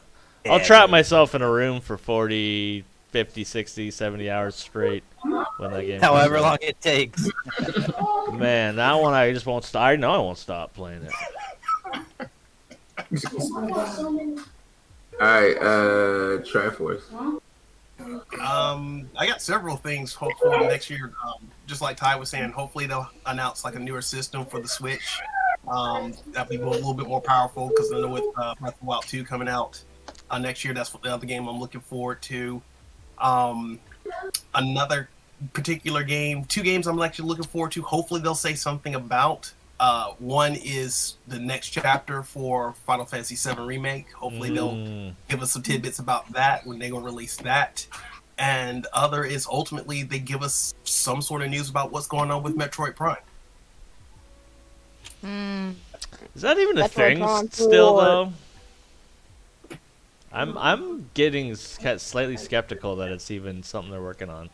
Yeah, trap dude. myself in a room for 40, 50, 60, 70 hours straight when that game comes However out. long it takes. Man, that one I just won't stop. I know I won't stop playing it. All right, Triforce. I got several things hopefully next year. Just like Ty was saying, hopefully they'll announce like a newer system for the Switch. That'll be a little bit more powerful because I know with Breath of the Wild 2 coming out next year, that's the other game I'm looking forward to. Another particular game, two games I'm actually looking forward to. Hopefully they'll say something about. One is the next chapter for Final Fantasy VII Remake. Hopefully they'll give us some tidbits about that when they're going to release that. And other is ultimately they give us some sort of news about what's going on with Metroid Prime. Is that even a Metroid thing Prime still 4. though? I'm getting slightly skeptical that it's even something they're working on.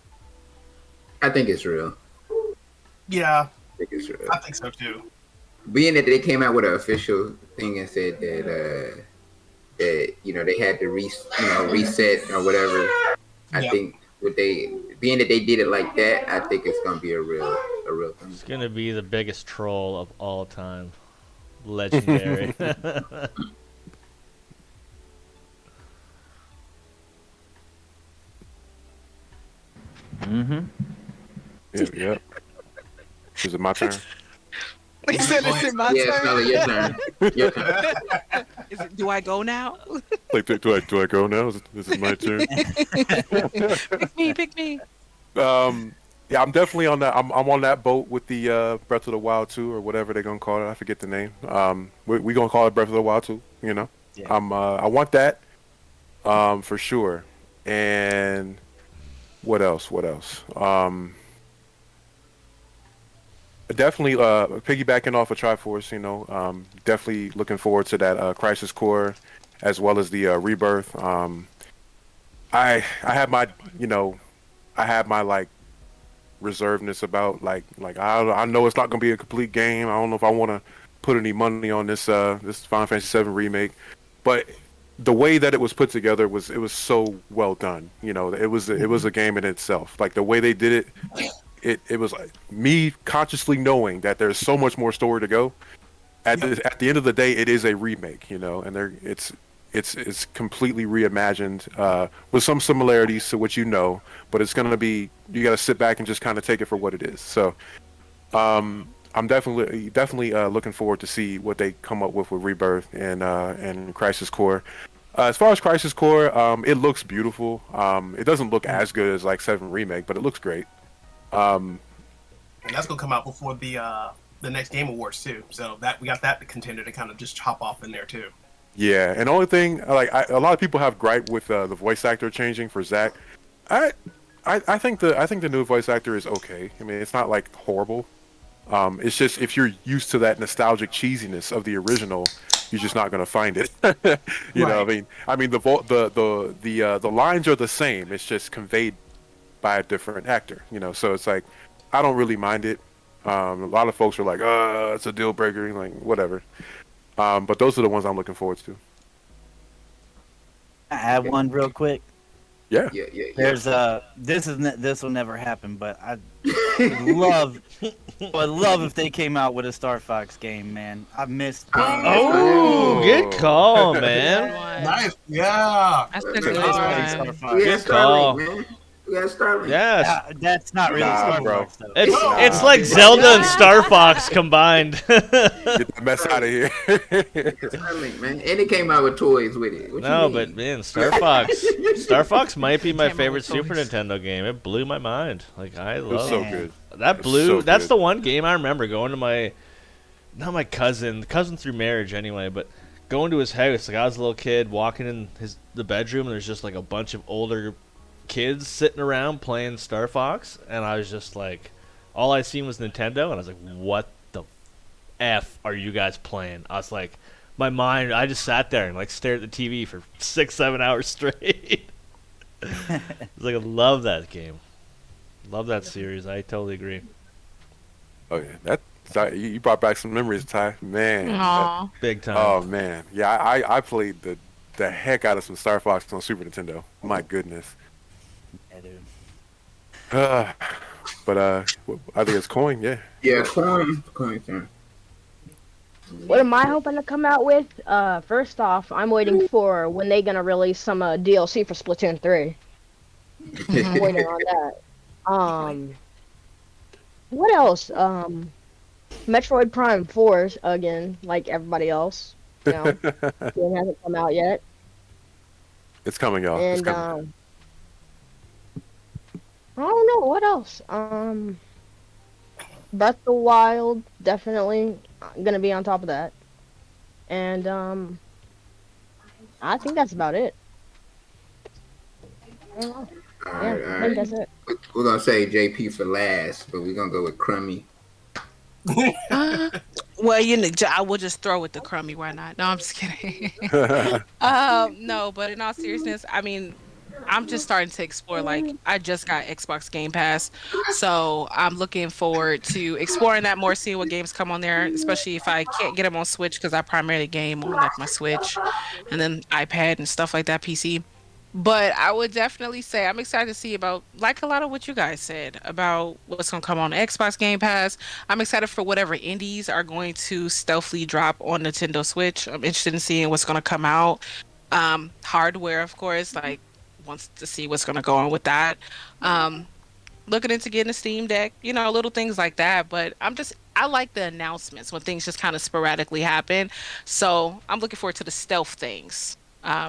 I think it's real. Yeah, I think it's real. I think so too. Being that they came out with an official thing and said that that they had to reset or whatever. I think being that they did it like that, I think it's gonna be a real thing. It's gonna be the biggest troll of all time. Legendary. Mm-hmm. Yep. Is it my turn? He said it's in my Yeah, turn. Smelly, your turn. Your turn. Do I go now? Like, do I go now? Is it my turn? Pick me. Yeah, I'm definitely on that. I'm on that boat with the Breath of the Wild 2 or whatever they're gonna call it. I forget the name. We gonna call it Breath of the Wild 2. Yeah. I want that. For sure. And what else? Definitely piggybacking off of Triforce, definitely looking forward to that Crisis Core as well as the Rebirth. I have my like reservedness about like I know it's not going to be a complete game. I don't know if I want to put any money on this Final Fantasy VII remake, but the way that it was put together was so well done. It was a game in itself. Like the way they did it. It was like me consciously knowing that there's so much more story to go. At the end of the day, it is a remake, and it's completely reimagined with some similarities to what but it's gonna be you got to sit back and just kind of take it for what it is. So, I'm definitely looking forward to see what they come up with Rebirth and Crisis Core. As far as Crisis Core, it looks beautiful. It doesn't look as good as like 7 Remake, but it looks great. And that's gonna come out before the next Game Awards too. So that we got that contender to kind of just hop off in there too. Yeah, and the only thing a lot of people have gripe with the voice actor changing for Zack. I think the new voice actor is okay. I mean, it's not like horrible. It's just if you're used to that nostalgic cheesiness of the original, you're just not gonna find it. You know what I mean? I mean the lines are the same. It's just conveyed by a different actor. So it's like I don't really mind it. A lot of folks are like, it's a deal breaker, like whatever. But those are the ones I'm looking forward to. I add one real quick. Yeah. There's this will never happen, but I love if they came out with a Star Fox game, man. I missed. Oh, good call, man. Nice, yeah. That's a good Star one. Fox. We got Good Starlink, call. man. We got Starlink. Yes. That's not really Star bro. Fox, though. It's like Zelda and Star Fox combined. Get the mess out of here. Starlink, man. And it came out with toys with it. What you No, mean? but man, Star Fox might be my Came out favorite with Super toys. Nintendo game. It blew my mind. Like I It was love so Man. good. that. It's so That's good. the one game I remember going to not my cousin through marriage anyway, but going to his house. Like I was a little kid walking in the bedroom, and there's just like a bunch of older kids sitting around playing Star Fox, and I was just like, all I seen was Nintendo, and I was like, what the F are you guys playing? I was like, my mind, I just sat there and like stared at the TV for 6-7 hours straight. I was like, I love that game. Love that series. I totally agree. Oh yeah, you brought back some memories, Ty. Man. Aw. Big time. Oh man, yeah, I played the heck out of some Star Fox on Super Nintendo. My goodness. Yeah, dude. But I think it's Coin. Yeah. Yeah, coin turn. What am I hoping to come out with? First off, I'm waiting for when they gonna release some DLC for Splatoon 3. I'm waiting on that. What else? Metroid Prime 4 again, like everybody else. You know, it hasn't come out yet. It's coming, y'all. It's And coming. I don't know what else. Breath of the Wild, definitely gonna be on top of that. And I think that's about it. I don't know. All Yeah, right, all I think right. that's it. We're gonna say JP for last, but we're gonna go with Crummy. Well, I will just throw it to Crummy. Why not? No, I'm just kidding. No, but in all seriousness, I mean, I'm just starting to explore. Like, I just got Xbox Game Pass, so I'm looking forward to exploring that more, seeing what games come on there. Especially if I can't get them on Switch, because I primarily game on like my Switch, and then iPad and stuff like that, PC. But I would definitely say I'm excited to see about, like, a lot of what you guys said about what's going to come on Xbox Game Pass. I'm excited for whatever indies are going to stealthily drop on Nintendo Switch. I'm interested in seeing what's going to come out. Hardware, of course, like, wants to see what's going to go on with that. Looking into getting a Steam Deck, little things like that. But I like the announcements when things just kind of sporadically happen. So I'm looking forward to the stealth things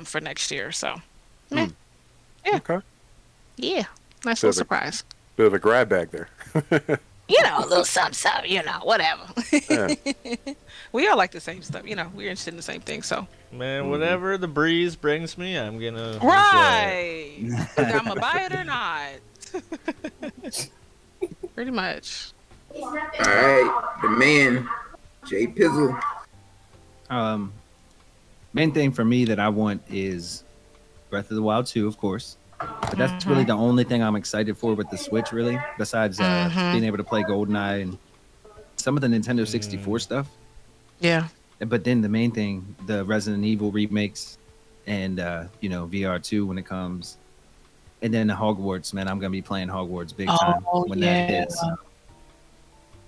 for next year. So. Yeah. Okay. Yeah. Nice Bit little of a- surprise. Bit of a grab bag there. A little something, whatever. Yeah. We all like the same stuff. We're interested in the same thing. So. Man, whatever the breeze brings me, I'm gonna enjoy it. Right. Whether I'm going to buy it or not. Pretty much. All right, the man, Jay Pizzle. Main thing for me that I want is Breath of the Wild 2, of course. But that's really the only thing I'm excited for with the Switch, really. Besides being able to play GoldenEye and some of the Nintendo 64 stuff. Yeah. But then the main thing, the Resident Evil remakes and, VR 2 when it comes. And then the Hogwarts, man. I'm going to be playing Hogwarts big time when that hits.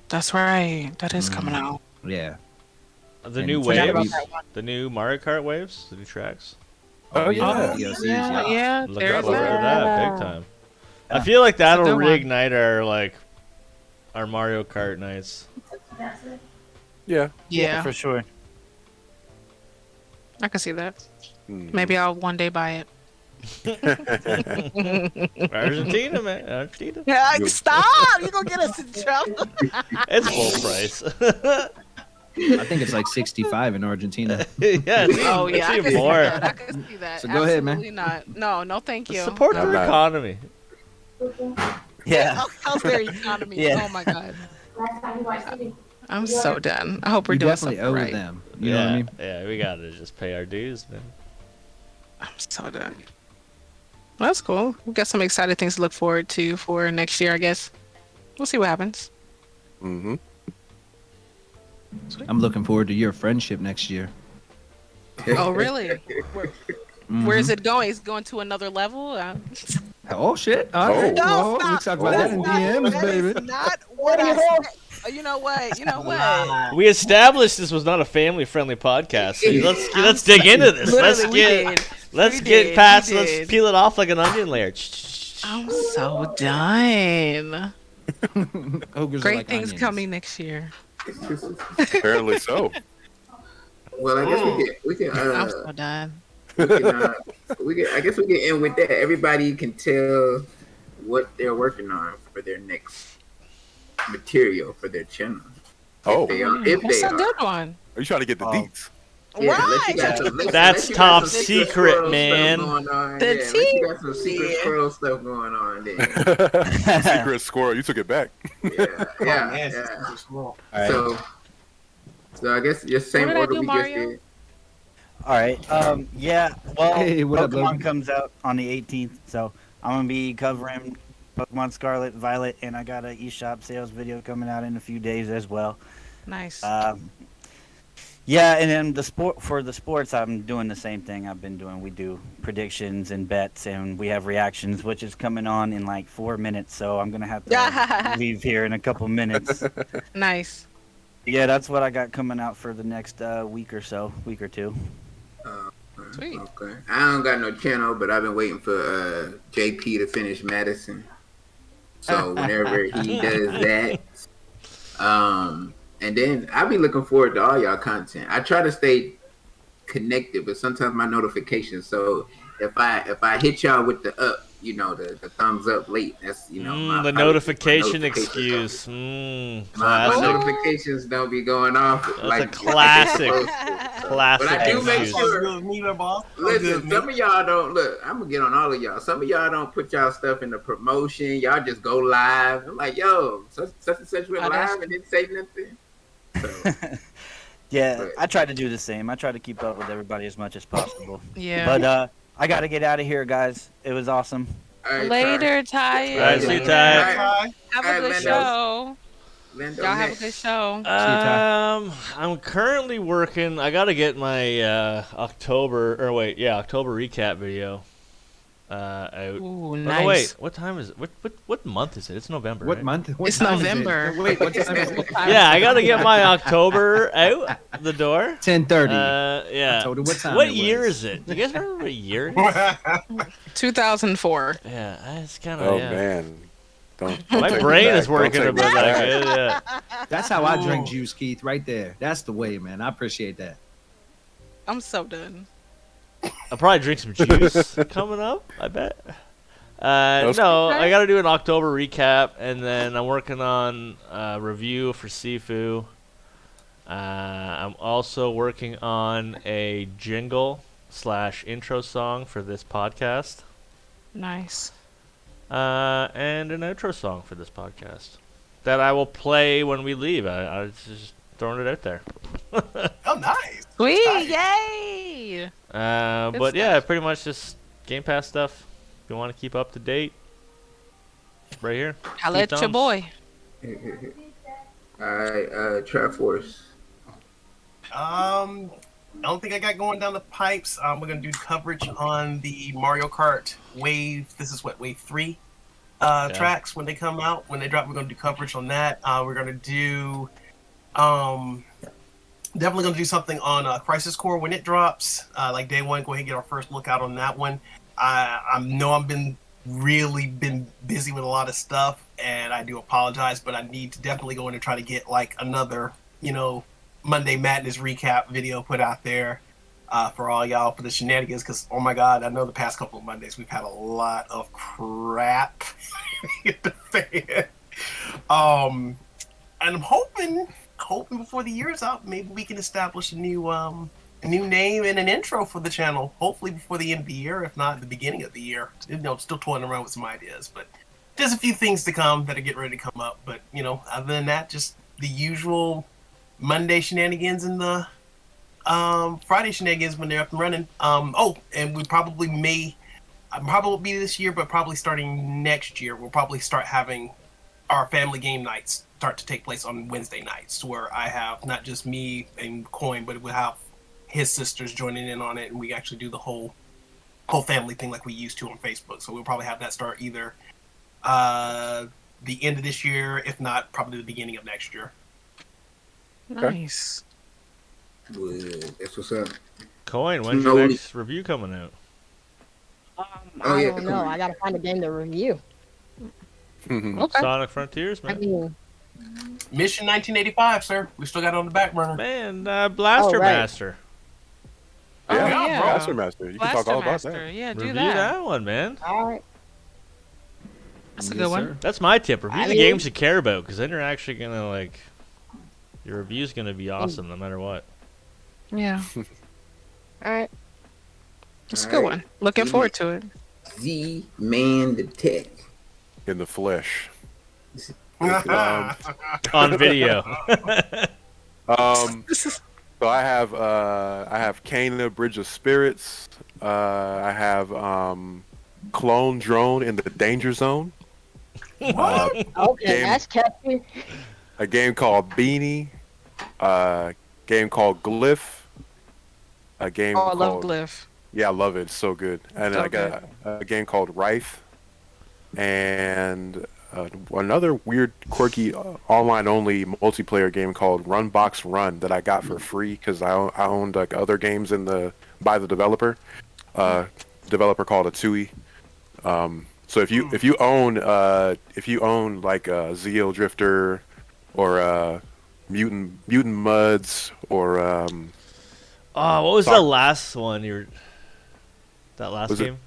That's right. That is coming out. Yeah. The And new forgot waves, about that the new Mario Kart waves, the new tracks. Oh yeah. DLCs, Yeah. Look There's out for that. that big time. I feel like that'll good one. reignite our Mario Kart nights. Yeah. Yeah. For sure. I can see that. Mm. Maybe I'll one day buy it. Argentina, man, Argentina. Yeah, stop! You're gonna get us in trouble. It's full price. I think it's like 65 in Argentina. Yeah, Oh yeah, I it's can even see more. that. I can see that. So go ahead, man. Absolutely not. No, thank you. Support No. their not. economy. Yeah. How's their economy? Yeah. Oh my god. I'm so done. I hope we're We doing definitely something owe right. them. You know what I mean? Yeah, we gotta just pay our dues, man. I'm so done. Well, that's cool. We got some exciting things to look forward to for next year, I guess. We'll see what happens. Mm-hmm. I'm looking forward to your friendship next year. Oh, really? Where is it going? Is it going to another level? Oh shit! All right. Oh. Well, we stop. talked about that in DMs, That baby. is not what I said. You know what? We established this was not a family-friendly podcast. So let's dig into this. Literally, Let's We get did. past. We Let's did. peel it off like an onion layer. I'm so done. Ogres are Great like things onions. coming next year. Apparently so. Well, I guess we can I'm so done. I guess we can end with that. Everybody can tell what they're working on for their next material for their channel. Oh, If That's they a are. good one. are you trying to get the deets? Yeah, unless you Right. got some- unless That's you got top some secret, squirrel stuff man. going on, The unless you got some secret tea. squirrel stuff going on, then Secret squirrel. You took it back. yeah, Man, yeah. it's too small. All right. So So I guess just What same did I order do, we just Mario? did. All right. Yeah. Well, Hey, what up, Pokemon Logan? comes out on the 18th, so I'm gonna be covering Pokemon Scarlet, Violet, and I got a eShop sales video coming out in a few days as well. Nice. Yeah, and then the sports, I'm doing the same thing I've been doing. We do predictions and bets, and we have reactions, which is coming on in like 4 minutes. So I'm gonna have to leave here in a couple minutes. Nice. Yeah, that's what I got coming out for the next week or two. Sweet. Okay. I don't got no channel, but I've been waiting for JP to finish Madison. So whenever he does that, and then I'll be looking forward to all y'all content. I try to stay connected, but sometimes my notifications. So if I hit y'all with the up, the thumbs up late, that's my the notification excuse. My Classic. notifications don't be going off. That's like a classic. But I do make excuse. sure. Listen, some of y'all don't look. I'm gonna get on all of y'all. Some of y'all don't put y'all stuff in the promotion. Y'all just go live. I'm like, yo, such and such went live and didn't say nothing. So, Yeah, I try to do the same. I try to keep up with everybody as much as possible. Yeah. But I got to get out of here, guys. It was awesome. all right, Later, Ty. All right, see you, Ty. Have All a good right, show. Lando Y'all have a next. good show. I'm currently working. I gotta get my October recap video out. Ooh, Oh, nice. no, wait, what time is it? What month is it? It's November. What right? month? What It's time is it? November. Wait, what's time is it? Yeah, I gotta get my October out the door. 10:30. Yeah. I told her what time What it year was. is it? Do you guys remember what year it is? 2004. Yeah, it's kind of. Oh yeah. man, don't My take me brain back. is working Don't a take bit me like back. it. Yeah. That's how I drink juice, Keith. Right there. That's the way, man. I appreciate that. I'm so done. I'll probably drink some juice coming up, I bet. That's No, Okay. I got to do an October recap, and then I'm working on a review for Sifu. I'm also working on a jingle/intro song for this podcast, Nice. and an outro song for this podcast that I will play when we leave. I was just throwing it out there. Oh, nice. Sweet. Nice. Yay. But yeah, stuff. pretty much just Game Pass stuff. If you want to keep up to date, right here. I'll let your thumbs. boy. All right, Triforce. I don't think I got going down the pipes. We're gonna do coverage on the Mario Kart Wave. This is what Wave 3 tracks when they come out. When they drop, we're gonna do coverage on that. We're gonna do definitely gonna do something on Crisis Core when it drops. Like day one, go ahead and get our first look out on that one. I know I've been busy with a lot of stuff, and I do apologize, but I need to definitely go in and try to get like another, Monday Madness recap video put out there for all y'all for the shenanigans. Because oh my god, I know the past couple of Mondays we've had a lot of crap in the fan. And I'm hoping before the year's out, maybe we can establish a new name and an intro for the channel. Hopefully before the end of the year, if not the beginning of the year. Still toying around with some ideas, but there's a few things to come that are getting ready to come up. But other than that, just the usual Monday shenanigans and the Friday shenanigans when they're up and running. And we probably be this year, but probably starting next year, we'll probably start having our family game nights start to take place on Wednesday nights, where I have not just me and Coin, but we'll have his sisters joining in on it, and we actually do the whole family thing like we used to on Facebook. So we'll probably have that start either the end of this year, if not probably the beginning of next year. Nice. That's what's up. Coin, when's No, your we- next review coming out? I yeah, don't come know. on. I gotta find a game to review. Okay. Sonic Frontiers, I man. mean, Mission 1985, sir. We still got it on the back burner. Man, Blaster Oh, right. Master. Oh, Yeah, yeah. Blaster Master. You can talk Blaster all about Master. that. Yeah, do Review that. that one, man. all right. That's a Yes, good one. sir. That's my tip. Review I the mean- games you care about, because then you're actually gonna your review's gonna be awesome no matter what. Yeah. All right. It's a All good right. one. Looking forward to it. Z-Man the Tech. In the flesh. On video. So I have Kena Bridge of Spirits. I have Clone Drone in the Danger Zone. Okay, Game that's catchy. a game called Beanie. Game called Glyph. A game Oh, I love called Glyph. Yeah, I love it. It's so good. And then So I got a game called Rife and another weird, quirky, online-only multiplayer game called Run Box Run that I got for free because I owned like other games by the developer. Developer called a TUI. So if you own like Zeo Drifter or Mutant Muds or Oh, what was the Soc- last one? That last was it game?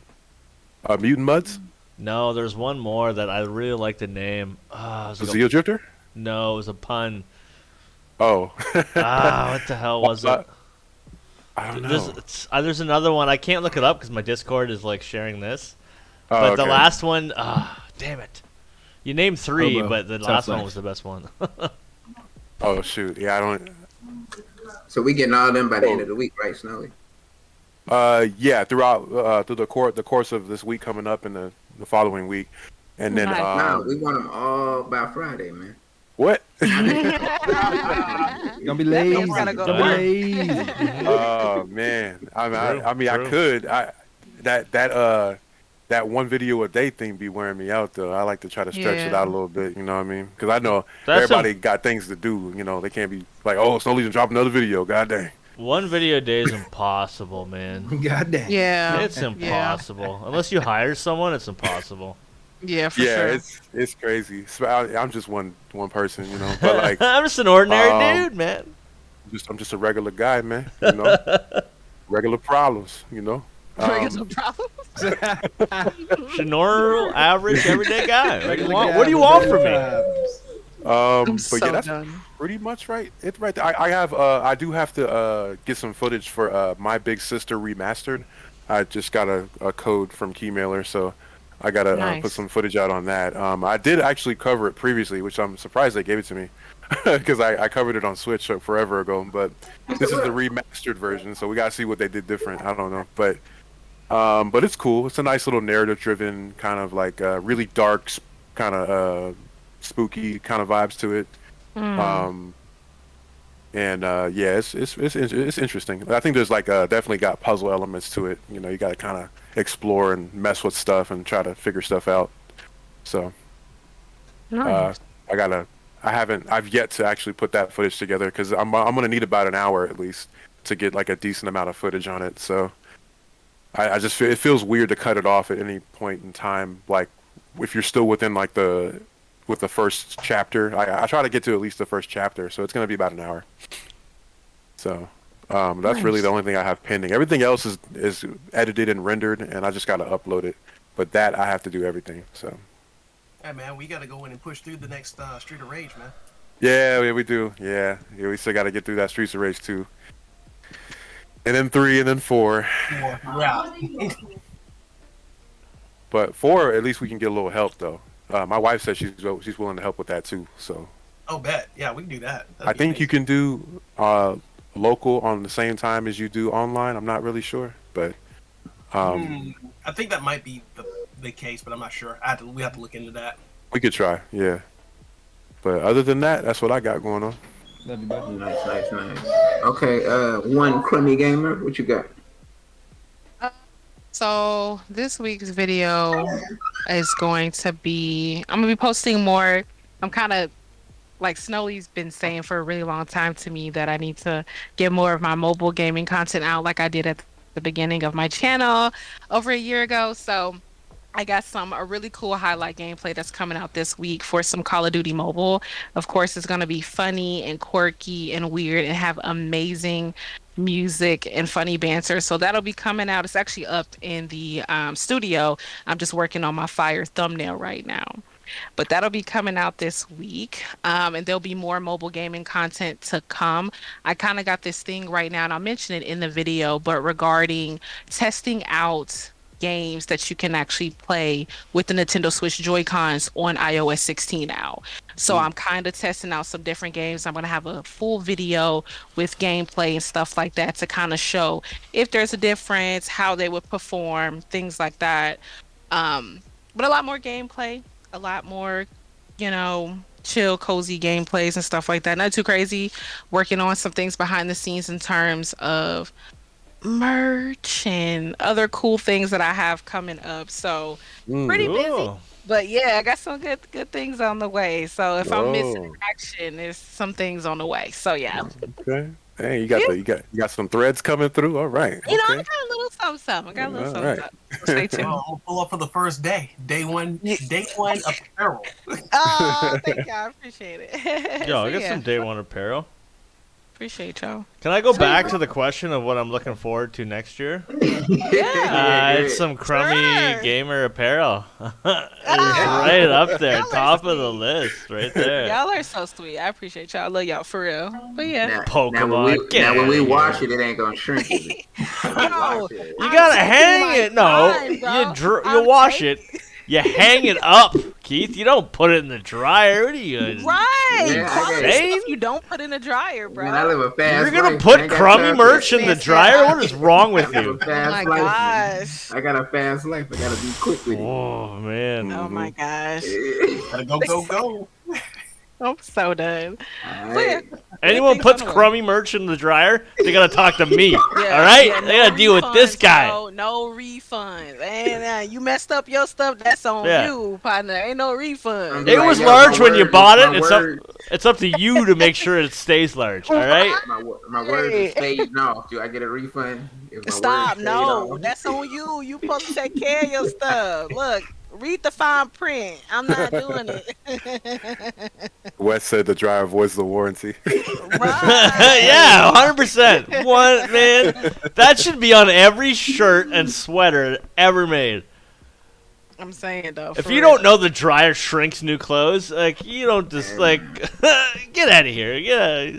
Mutant Muds? No, there's one more that I really like the name. It was like Zeo Drifter? no, it was a pun. Oh. What the hell was it? I don't There's know. there's another one. I can't look it up because my Discord is like sharing this. Oh, But the okay. last one, damn it. You named three, Hobo. but the Tough last one life. was the best one. Oh shoot. Yeah, I don't. So we getting all them by the end of the week, right, Snowy? Yeah, through the course of this week coming up and the following week, and then Nice. Nah, we want them all by Friday, man. what? Don't be lazy. Definitely gotta go to Don't be work. lazy. Oh man. I mean, I True. could. That one video a day thing be wearing me out though. I like to try to stretch it Yeah. out a little bit. You know what I mean? Because I know That's everybody got things to do. You know, they can't be like, oh, Snowly's gonna drop another video. God dang. One video a day is impossible, man. God damn. Yeah. It's impossible. Unless you hire someone, it's impossible. Yeah, for Yeah, sure. it's crazy. So I'm just one person, you know. But like, I'm just an ordinary um, dude, man. I'm just a regular guy, man. You know, regular problems. You know. Regular problem. Just a normal, average, everyday guy. Like, Regular what guy do you with want no from me? problems. I'm But so yeah, that's done. pretty much right. It's right there. I do have to get some footage for My Big Sister Remastered. I just got a code from Keymailer, so I gotta Nice. put some footage out on that. I did actually cover it previously, which I'm surprised they gave it to me because I covered it on Switch forever ago. But this is the remastered version, so we gotta see what they did different. I don't know, but it's cool. It's a nice little narrative-driven kind of like really dark, kind of spooky kind of vibes to it. Mm. And yeah, it's interesting. I think there's like definitely got puzzle elements to it. You know, you got to kind of explore and mess with stuff and try to figure stuff out. So Nice. I've yet to actually put that footage together because I'm gonna need about an hour at least to get like a decent amount of footage on it. So I just feel it feels weird to cut it off at any point in time. Like if you're still within like with the first chapter, I try to get to at least the first chapter, so it's gonna be about an hour. So that's really the only thing I have pending. Everything else is edited and rendered, and I just gotta upload it. But that I have to do everything. So Hey man, we gotta go in and push through the next Street of Rage, man. yeah, we do. Yeah, we still gotta get through that Streets of Rage 2, and then 3, and then 4. Yeah. But 4, at least we can get a little help though. My wife said she's willing to help with that too. So Oh, bet. Yeah, we can do that. That'd I be think you amazing. can do local on the same time as you do online. I'm not really sure, but I think that might be the case, but I'm not sure. We have to look into that. we could try. Yeah. But other than that, that's what I got going on. Love you, bud. Nice. Okay, one crummy gamer. What you got? So this week's video is going to be, I'm gonna be posting more. I'm kind of like Snowy's been saying for a really long time to me that I need to get more of my mobile gaming content out like I did at the beginning of my channel over a year ago. So I got a really cool highlight gameplay that's coming out this week for some Call of Duty Mobile. Of course, it's going to be funny and quirky and weird and have amazing music and funny banter. So that'll be coming out. It's actually up in the studio. I'm just working on my fire thumbnail right now. But that'll be coming out this week. And there'll be more mobile gaming content to come. I kind of got this thing right now, and I'll mention it in the video, but regarding testing out games that you can actually play with the Nintendo Switch Joy-Cons on iOS 16 now. So I'm kind of testing out some different games. I'm going to have a full video with gameplay and stuff like that to kind of show if there's a difference, how they would perform, things like that. But a lot more gameplay, a lot more, chill, cozy gameplays and stuff like that. Not too crazy. Working on some things behind the scenes in terms of merch and other cool things that I have coming up. So pretty busy. Ooh. But yeah, I got some good things on the way. So if I'm missing Oh. action, there's some things on the way. So yeah. Okay. Hey, you got some threads coming through. All right. I got Okay. a little something. I got a little All something. right. So stay tuned. I'm gonna pull up for the first day. Day one apparel. Oh, thank y'all. I appreciate it. Yo, So, I got yeah, some day one apparel. appreciate y'all. Can I go back to the question of what I'm looking forward to next year? It's some crummy Sure. gamer apparel. It's right up there, Y'all are top of the sweet. list, right there. Y'all are so sweet. I appreciate y'all. I love y'all for real. But yeah. Now, Pokemon, get when we outta wash here. it, it ain't gonna shrink. Is it? Yo, Wash it. You gotta I'm hang taking it. my No, time, bro. you I'm wash taking- it. You hang it up, Keith. You don't put it in the dryer. What are you? Right. Yeah, I Quality got it. stuff you don't put in the dryer, bro. Man, I live a fast You're gonna life. I put ain't got crummy time merch for in the Listen, dryer? What is wrong that. with I live a you? Oh fast my life. gosh. I got a fast life. I gotta be quick with it. Oh man. Oh my gosh. Gotta go. I'm so done. Alright. Anyone things puts on the way. crummy merch in the dryer, they gotta talk to me. Yeah, all right, yeah, they gotta deal with this refunds, guy. bro. No refunds. And you messed up your stuff. That's on Yeah. you, partner. Ain't no refund. It Like, was yo, large my when you word- bought it. my It's word- it's up to you to make sure it stays large. All right. My words is fading off. Do I get a refund? If my Stop. words fade No, off? that's on you. You supposed to take care of your stuff. Look, read the fine print. I'm not doing it. Wes said the dryer voids the warranty. Right. Yeah, 100%. One man, that should be on every shirt and sweater ever made. I'm saying though. If for you real. don't know the dryer shrinks new clothes, like you don't just like get out of here. Yeah.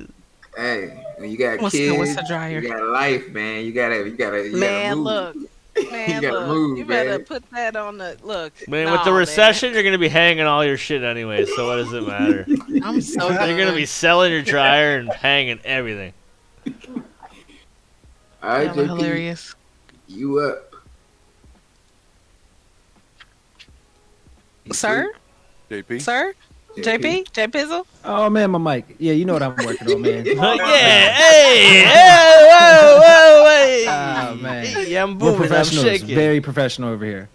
Hey, when you got What's kids, the dryer? you got life, man. You gotta Man, move. look. Man, You gotta look. move, You better man. put that on the look. Man, with the No, recession, you're gonna be hanging all your shit anyway. So what does it matter? man. I'm so done. You're gonna be selling your dryer and hanging everything. All right, Y'all are JP, hilarious. you up? Sir? JP. Sir? JP? J Pizzle? Oh man, my mic. Yeah, you know what I'm working on, man. Yeah, hey, whoa, hey. Oh, man. Hey, I'm We're booming, I'm professionals, shaking. very professional over here.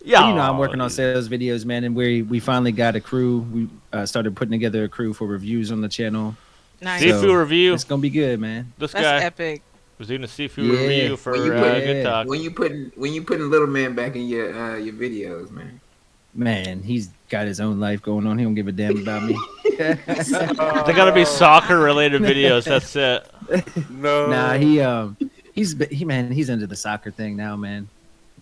Yeah, You know, I'm working on sales videos, man, and we finally got a crew. We started putting together a crew for reviews on the channel. Nice. Seafood So, review. It's gonna be good, man. This That's guy epic. was doing a seafood Yeah. review for When you Good Talk. When you putting little man back in your videos, man. Man, he's got his own life going on. He don't give a damn about me. They gotta be soccer related videos. That's it. No. Nah, he's into the soccer thing now, man.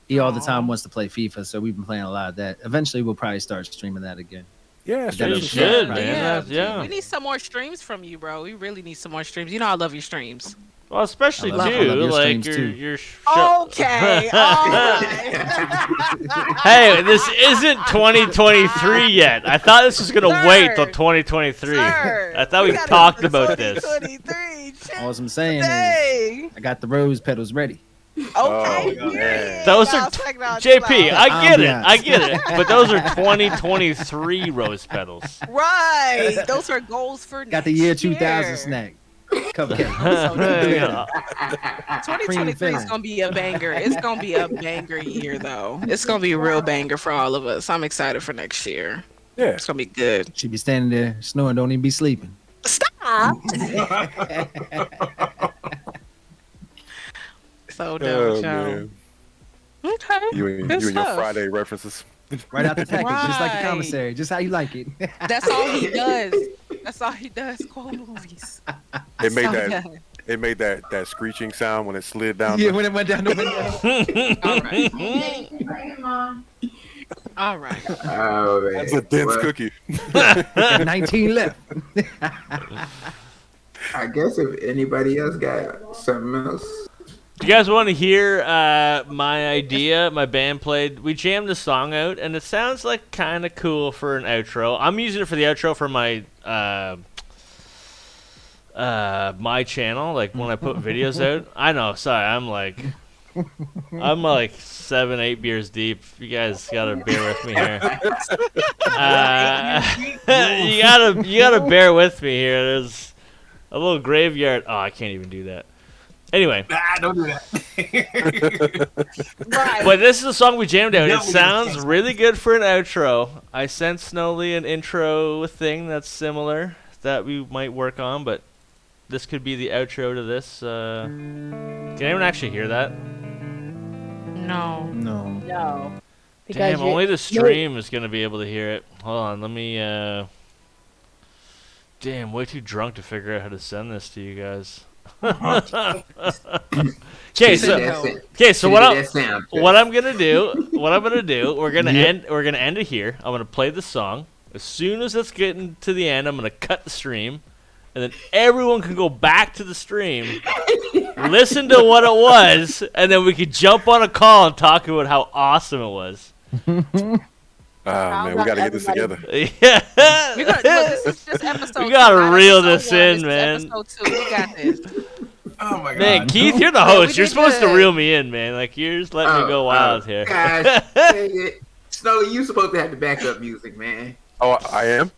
He all the time wants to play FIFA, so we've been playing a lot of that. Eventually, we'll probably start streaming that again. Yeah, That stream You is is should, fun. man. Yeah, That's- yeah. We need some more streams from you, bro. We really need some more streams. You know I love your streams. Well, especially I love too, your like streams, your too. your. Okay, all right. Hey, this isn't 2023 yet. I thought this was gonna wait till Sir. 2023. Sir, I thought we gotta talked do about this. 2023. All I'm saying is, Dang. I got the rose petals ready. Okay, Oh, period. Those Y'all are technology JP. loud. I get it. Ambiance. I get it. But those are 2023 rose petals. Right. Those are goals for Got the next year 2000 year. snack. Cupcake. Yeah. 2023 is filling. gonna be a banger. It's gonna be a banger year, though. It's gonna be a real banger for all of us. I'm excited for next year. Yeah. It's gonna be good. She be standing there snoring, don't even be sleeping. Stop. So dope, Oh, y'all. man. Okay. You and Good your stuff. Friday references. Right out the package, just like the Right. commissary, just how you like it. That's all he does. That's all he does. Quote movies. It made So that. good. It made that screeching sound when it slid down. Yeah, when it went down the window. All right. Oh man, That's a dense Well, cookie. Got 19 left. I guess if anybody else got something else, Do you guys want to hear my idea? My band played. We jammed the song out, and it sounds like kind of cool for an outro. I'm using it for the outro for my my channel. Like when I put videos out. I know. Sorry, I'm like 7-8 beers deep. You guys gotta bear with me here. You gotta bear with me here. There's a little graveyard. Oh, I can't even do that. Anyway. Nah, don't do that. But this is a song we jammed out. It sounds really good for an outro. I sent Snowly an intro thing that's similar that we might work on, but this could be the outro to this. Can anyone actually hear that? No. No. Damn, only the stream is going to be able to hear it. Hold on, let me... Damn, way too drunk to figure out how to send this to you guys. Okay, so what I'm gonna do, we're gonna end it here. I'm gonna play the song. As soon as it's getting to the end, I'm gonna cut the stream, and then everyone can go back to the stream, listen to what it was, and then we could jump on a call and talk about how awesome it was. Man, we gotta get this together. Yeah. Look, this is just episode We gotta 2, reel episode this 1, in, this is man. Episode 2, we got this. Oh my god. Man, Keith, you're the Yeah, host. we You're did supposed to good. reel me in, man. Like you're just letting me go wild here. Gosh, dang it. Snowy, you supposed to have the backup music, man. Oh, I am.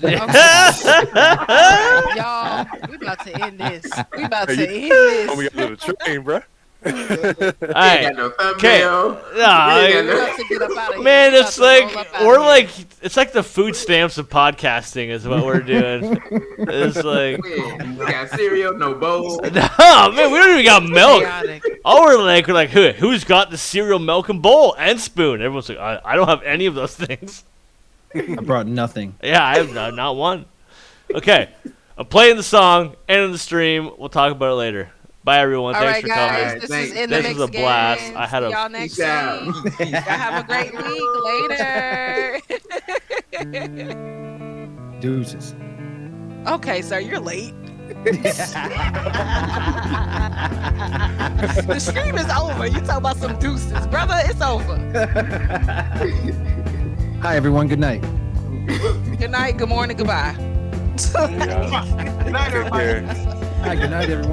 Alright, y'all, we about to end this. We about to end Oh, we this. got the train, bro. All You right. ain't got no Okay. thumbnail. Nah, You ain't We got about to get up out of here. man, We it's about to roll like up outta we're here. like it's like the food stamps of podcasting is what we're doing. It's like no, we got cereal, no bowl. no, man, we don't even got milk. Chaotic. All we're like who's got the cereal, milk, and bowl and spoon? Everyone's like, I don't have any of those things. I brought nothing. Yeah, I have not one. Okay, I'm playing the song, ending the stream. We'll talk about it later. Bye, everyone. All Thanks right, for coming. guys. coming. This Thanks. is In the This Mix was a blast. again. I had See a- y'all next Peace out. week. Y'all have a great week later. Deuces. Okay, sir, you're late. The stream is over. You talking about some deuces, brother? It's over. Hi, everyone. Good night. Good night, good morning, goodbye. Good night, Take everybody. care. Hi, good night, everyone.